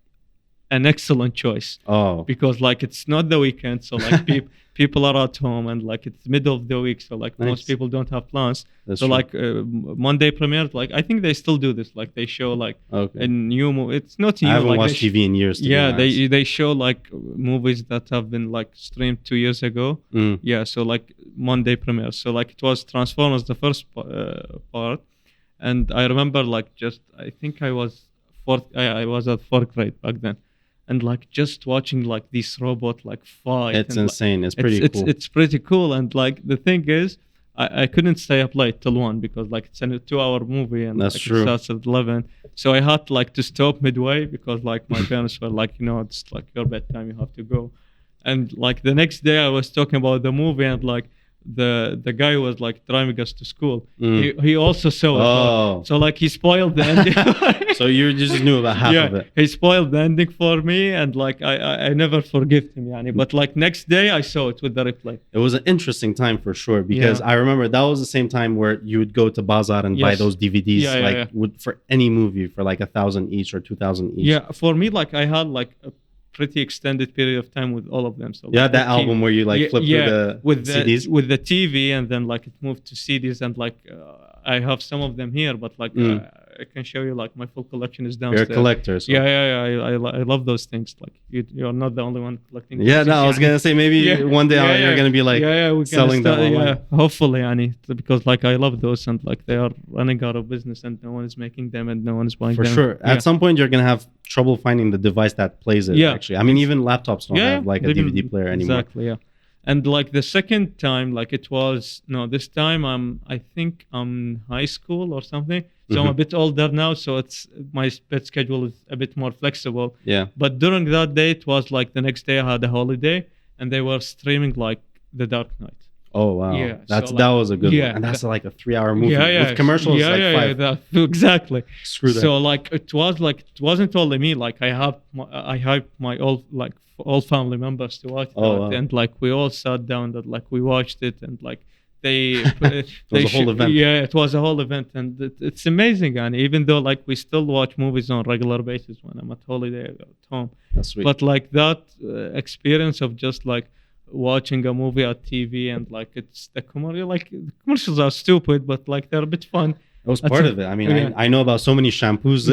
an excellent choice. Oh. Because like it's not the weekend, so like people are at home and like it's middle of the week, so like most people don't have plans. That's so true. like Monday premiere, like I think they still do this. Like they show like a new movie. It's not new. I haven't like watched TV in years. They show like movies that have been like streamed 2 years ago. Yeah, so like Monday premiere. So like it was Transformers the first part, and I remember like I think I was at fourth grade back then. And like just watching like this robot like fight. It's and, insane. It's pretty cool. It's pretty cool. And like the thing is, I couldn't stay up late till 1 because like it's a 2-hour movie and that's like, true. It starts at 11. So I had like to stop midway because like my parents were like, it's like your bedtime, you have to go. And like the next day I was talking about the movie and like the guy who was like driving us to school. He also saw it. So like he spoiled the ending. So you just knew about half of it. He spoiled the ending for me, and like I never forgive him, yani. But like next day I saw it with the replay. It was an interesting time for sure because I remember that was the same time where you would go to Bazaar and buy those DVDs for any movie for like 1,000 each or 2,000 each. Yeah, for me like I had like a pretty extended period of time with all of them. So like, that album where you like flip through the CDs with the TV, and then like it moved to CDs, and like I have some of them here, but like I can show you like my full collection is downstairs. You're a collector. So. I love those things. Like you're not the only one collecting. Yeah, no, I was gonna say maybe one day you're gonna be like selling them online. Yeah, hopefully, Annie, because like I love those, and like they are running out of business, and no one is making them, and no one is buying them. For sure, at some point you're gonna have trouble finding the device that plays it. Actually, I mean, even laptops don't have like a DVD player anymore. Exactly. Yeah. And like the second time, like this time I think I'm in high school or something. So I'm a bit older now, so my bed schedule is a bit more flexible. Yeah. But during that day, it was like the next day I had a holiday, and they were streaming like The Dark Knight. Oh wow! Yeah, that was a good one, and that's like a 3-hour movie with commercials. Exactly. Screw that. So like it wasn't only me. Like I hyped my all family members to watch that, and like we all sat down that like we watched it, and like it was a whole event. Yeah, it was a whole event, and it's amazing. And even though like we still watch movies on regular basis when I'm at holiday at home, that's sweet. But like that experience of just like watching a movie at TV and like it's the commercial, like the commercials are stupid, but like they're a bit fun. It was part of it. I mean, I know about so many shampoos.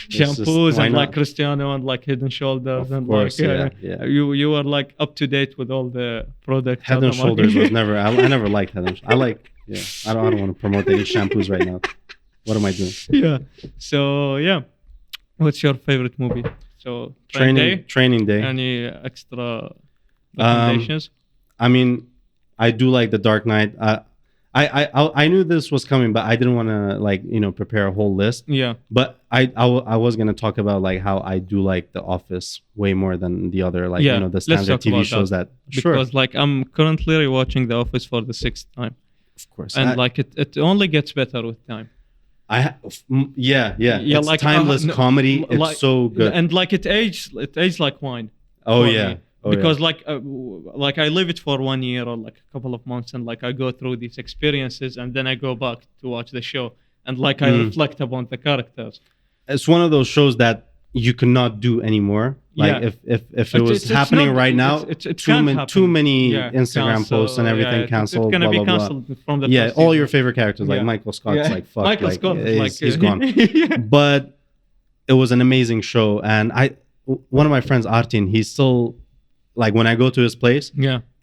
Shampoos and like Cristiano and like Head and Shoulders of course, You were like up to date with all the products. Head and Shoulders was never. I never liked Head and Shoulders. I like. Yeah, I don't want to promote any shampoos right now. What am I doing? Yeah. So what's your favorite movie? So Training Day. Any extra recommendations? I mean, I do like The Dark Knight. I knew this was coming, but I didn't want to prepare a whole list. Yeah. But I was gonna talk about like how I do like The Office way more than the other the standard TV shows that. Because like I'm currently rewatching The Office for the 6th time. Of course. and like it only gets better with time. Yeah. It's like timeless comedy. It's like, so good. and like it aged like wine. Oh for yeah. me. Because like I live it for 1 year or like a couple of months, and like I go through these experiences, and then I go back to watch the show, and like I reflect upon the characters. It's one of those shows that you cannot do anymore. Like if it was happening right now, too many Instagram posts and everything canceled. It's gonna blah, be blah, canceled blah. from the all season. your favorite characters like Michael Scott's like fuck. Michael like, Scott is he's gone. But it was an amazing show, and one of my friends Artin, he's still like when I go to his place,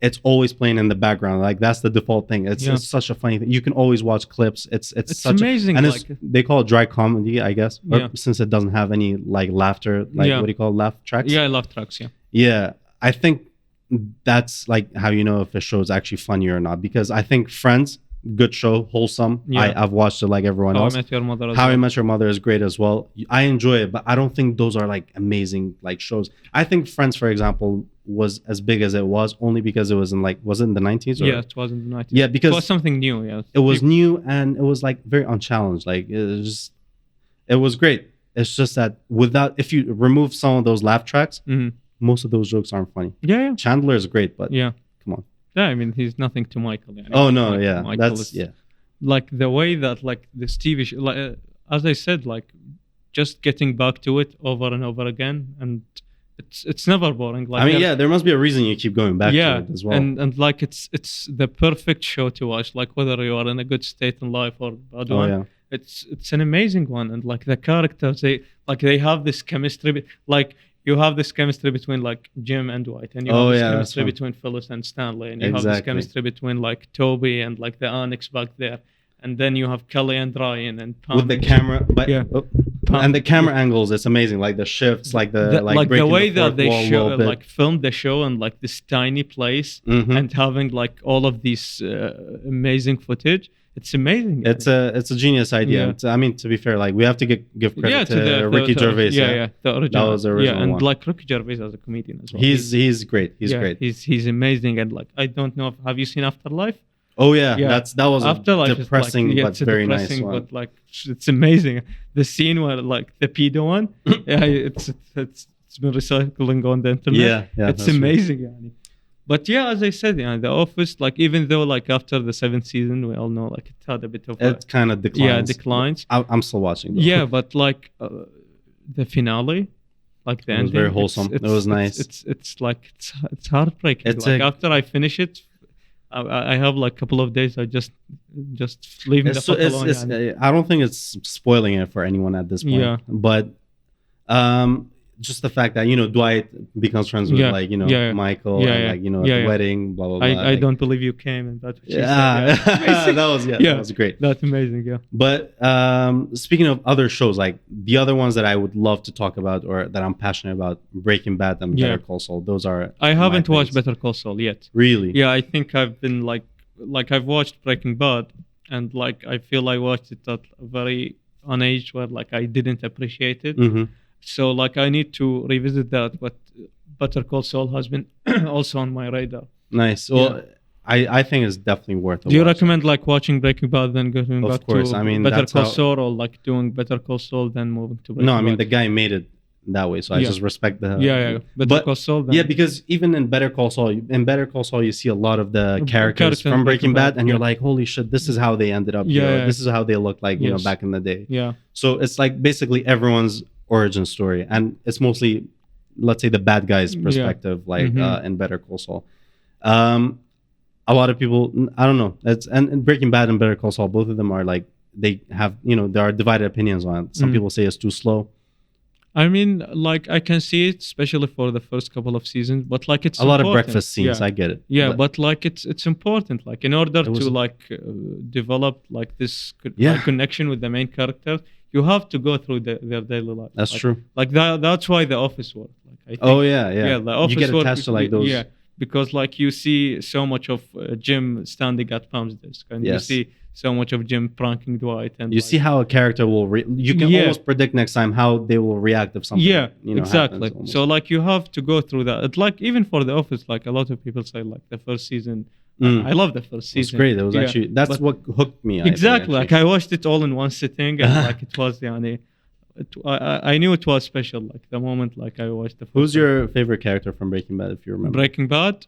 it's always playing in the background. Like that's the default thing. It's such a funny thing. You can always watch clips. It's such amazing. And they call it dry comedy, I guess, since it doesn't have any like laughter. Like what do you call it? Laugh tracks? Yeah, laugh tracks. Yeah, I think that's like how you know if a show is actually funny or not. Because I think Friends, good show, wholesome. I've watched it like everyone else. How I Met Your Mother. How I Met Your Mother is great as well. I enjoy it, but I don't think those are like amazing like shows. I think Friends, for example, was as big as it was only because it was in like, was it in the 90s? Yeah, it was in the 90s. Yeah, because it was something new. Yeah, it was new, and it was like very unchallenged. Like it was great. It's just that if you remove some of those laugh tracks, most of those jokes aren't funny. Yeah. Chandler is great, but come on. Yeah, I mean, he's nothing to Michael. Oh no, Michael that's like the way that like this TV show, like as I said, like just getting back to it over and over again, and it's never boring. Like I mean, there must be a reason you keep going back to it as well. And like it's the perfect show to watch. Like whether you are in a good state in life or bad one, it's an amazing one. And like the characters, they have this chemistry. Like you have this chemistry between like Jim and Dwight, and you have this chemistry between Phyllis and Stanley, and you have this chemistry between like Toby and like the Annex back there. And then you have Kelly and Ryan and Pam. With the camera, and the camera angles, it's amazing. Like the shifts, like the way that they show, like filmed the show in like this tiny place, and having like all of these amazing footage. It's amazing. It's a genius idea. I mean, to be fair, like we have to give credit to Ricky Gervais. The original. That was the original and one. like Ricky Gervais as a comedian as well. He's great. He's great. He's amazing. And like I don't know, have you seen Afterlife? Oh that was Afterlife, a depressing like, but very nice one. But like it's amazing. The scene where like the pedo one, it's been recycling on the internet. It's amazing. Right. But as I said, The Office, like even though like after the 7th season, we all know like it had a bit of it kind of declines. Declines. I'm still watching. Though. Yeah, but like the finale, like the ending, was very wholesome. It was nice. It's like it's heartbreaking. It's like after I finish it, I have like a couple of days. I just leave the fuck alone. I don't think it's spoiling it for anyone at this point. Yeah. But just the fact that Dwight becomes friends with Michael and at the wedding, blah blah blah. I don't believe you came, and that's what she said. that was great. That's amazing. But speaking of other shows, like the other ones that I would love to talk about or that I'm passionate about, Breaking Bad and Better Call Saul. Those are. I haven't watched Better Call Saul yet. Really? Yeah, I think I've been like I've watched Breaking Bad, and like I feel I watched it at a very on age where like I didn't appreciate it. Mm-hmm. So like I need to revisit that, but Better Call Saul has been also on my radar. Nice. Well, I think it's definitely worth it. Do you recommend like watching Breaking Bad then going back to Better Call Saul, or like doing Better Call Saul then moving to Breaking Bad? No, I mean the guy made it that way, so I just respect the Better Call Saul then. Because even in Better Call Saul you see a lot of the characters from Breaking Bad, and you're like, holy shit, this is how they ended up here. This is how they looked like back in the day. So it's like basically everyone's origin story, and it's mostly, let's say, the bad guy's perspective, like in Better Call Saul. A lot of people, I don't know, and Breaking Bad and Better Call Saul, both of them are like, they have, there are divided opinions on it. Some people say it's too slow. I mean, like I can see it, especially for the first couple of seasons, but like it's a lot of breakfast scenes. I get it. But like it's important, like in order to develop like this connection with the main character, you have to go through their daily life. That's true. Like that's why The Office worked. Like I think, The Office you get attached to like those. Yeah, because like you see so much of Jim standing at Pam's desk, and you see so much of Jim pranking Dwight, and you see how a character will. You can almost predict next time how they will react if something. Yeah, exactly. Happens, so like you have to go through that. It's like even for The Office, like a lot of people say like the first season Mm. I loved the first It was season. great. It was Yeah, actually that's but- what hooked me. exactly. I Like I watched it all in one sitting, and like it was, I knew it was special. Like the moment, like I watched the. Who's first your favorite character from Breaking Bad, if you remember? Breaking Bad?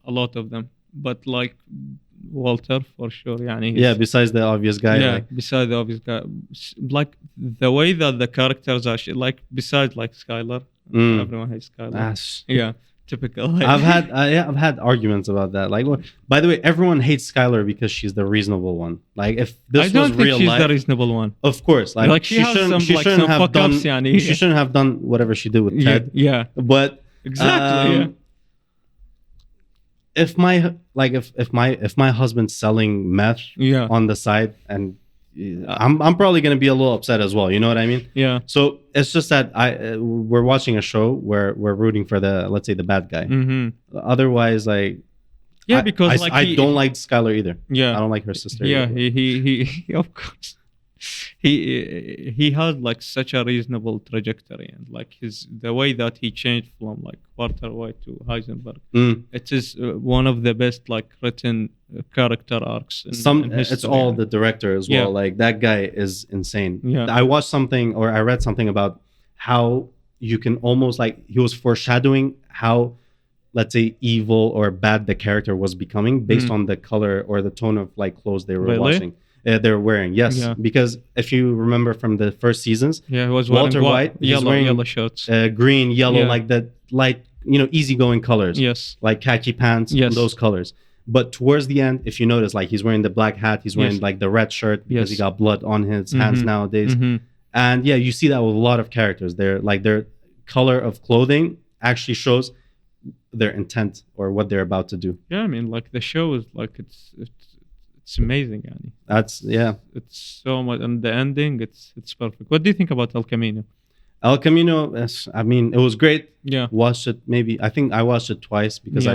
A lot of them, but like Walter for sure. يعني Yeah, besides the obvious guy. yeah. Like, Besides the obvious guy, like the way that the characters are, like besides like Skylar, Mm. everyone hates Skylar. that's- Yeah, typical. I've had arguments about that. Like, by the way, everyone hates Skylar because she's the reasonable one. Like, if this I don't was think real she's life, the reasonable one. of course, like, She has some she like shouldn't some have fuck done. ups. يعني. She shouldn't have done whatever she did with Yeah, Ted. yeah, But exactly. Yeah. if my husband's selling meth Yeah. on the side, and I'm probably gonna be a little upset as well. You know what I mean? Yeah. So it's just that we're watching a show where we're rooting for the, let's say, the bad guy. Mm-hmm. Otherwise, like, Yeah, because like I don't like Skylar either. Yeah. I don't like her sister. Yeah, either. he of course. He had like such a reasonable trajectory, and like the way that he changed from like Walter White to Heisenberg. Mm. It is one of the best like written character arcs. In It's history. all the director as well. Yeah. Like, that guy is insane. Yeah. I watched something, or I read something about how you can almost, like, he was foreshadowing how, let's say, evil or bad the character was becoming based on the color or the tone of like clothes they were Really? watching. They were wearing. Yes, Yeah. because if you remember from the first seasons, Yeah, he was Walter wearing White, he's yellow wearing, shirts. green, yellow, Yeah. like the light, easygoing colors. Yes. Like khaki pants, Yes. those colors. But towards the end, if you notice, like, he's wearing the black hat, he's wearing Yes. like the red shirt because he Yes. got blood on his hands Mhm. nowadays. Mhm. And yeah, you see that with a lot of characters. Their color of clothing actually shows their intent or what they're about to do. Yeah, I mean, like the show is like it's amazing, yani. That's It's so much, and the ending, it's perfect. What do you think about El Camino? El Camino. I mean, it was great. Yeah. Watched it I think I watched it twice because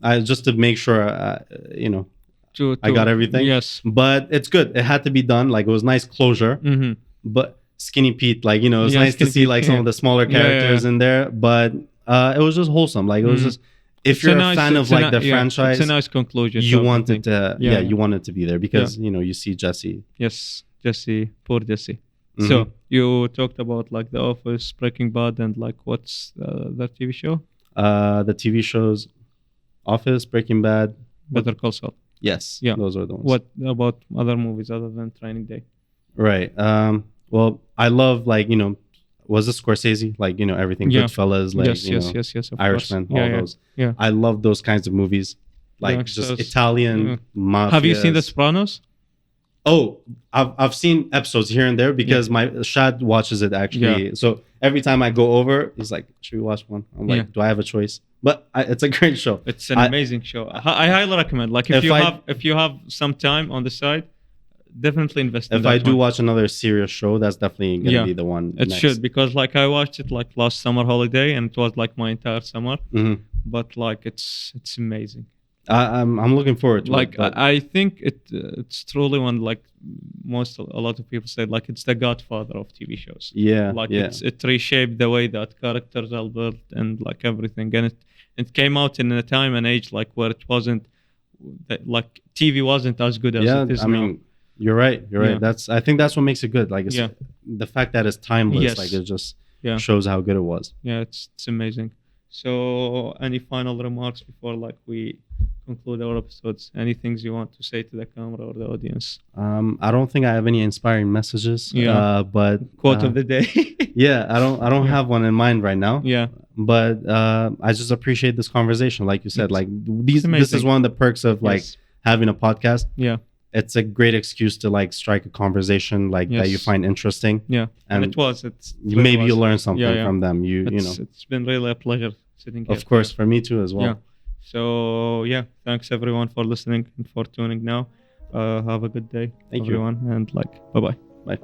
I just to make sure I got everything. Yes. But it's good. It had to be done. Like, it was nice closure. Mm-hmm. But Skinny Pete, like, it's Yeah, nice to Skinny see Pete, like some of the smaller Yeah, yeah, characters in there. But it was just wholesome. Like, it was Mhm. just, if you're a fan of like the franchise, it's a nice conclusion. you to want it everything. to, Yeah. you want it to be there because you see Jesse. Yes, Jesse, poor Jesse. Mhm. So you talked about like The Office, Breaking Bad, and like what's the TV show? The TV shows, Office, Breaking Bad. Better Call Saul. Yes, Yeah. those are the ones. What about other movies other than Training Day? Right. Well, I love, like, was it Scorsese? Like, everything, Yeah. Goodfellas, like, yes. Of Irishman, course. all Yeah, those. Yeah. I love those kinds of movies, like Gangsters. just Italian Yeah. mafia. Have you seen The Sopranos? Oh, I've seen episodes here and there because my Shad watches it actually. Yeah. So every time I go over, he's like, "Should we watch one?" I'm like, Yeah. "Do I have a choice?" But it's a great show. It's an I- amazing show. I highly recommend. Like if you have some time on the side, definitely invest. in If that I do one. watch another serious show, that's definitely gonna Yeah. be the one. It next. should, because like I watched it like last summer holiday, and it was like my entire summer. Mhm. But like it's amazing. I'm looking forward to Like it. But I think it's truly one, like a lot of people say, like it's the godfather of TV shows. yeah, Like yeah. it reshaped the way that characters are built and like everything, and it came out in a time and age like where it wasn't like TV wasn't as good as Yeah, it is I now. mean, you're right. You're Yeah. right. I think that's what makes it good. Like, it's Yeah. the fact that it's timeless. Yes. Like, it just Yeah. shows how good it was. Yeah, it's amazing. So, any final remarks before like we conclude our episodes? Any things you want to say to the camera or the audience? I don't think I have any inspiring messages. Yeah. But Quote of the day. yeah, I don't have one in mind right now. Yeah, But I just appreciate this conversation. Like you said, It's- like this is amazing. one of the perks of like Yes. having a podcast. Yeah, It's a great excuse to like strike a conversation like that you Yes. find interesting. yeah. And And it was. It's Maybe you was. learn something Yeah, yeah. from them. You know, It's been really a pleasure sitting here. of course, for me too as well. Yeah. So yeah, thanks everyone for listening and for tuning now. Have a good day, Thank you. everyone, and like bye bye. Bye.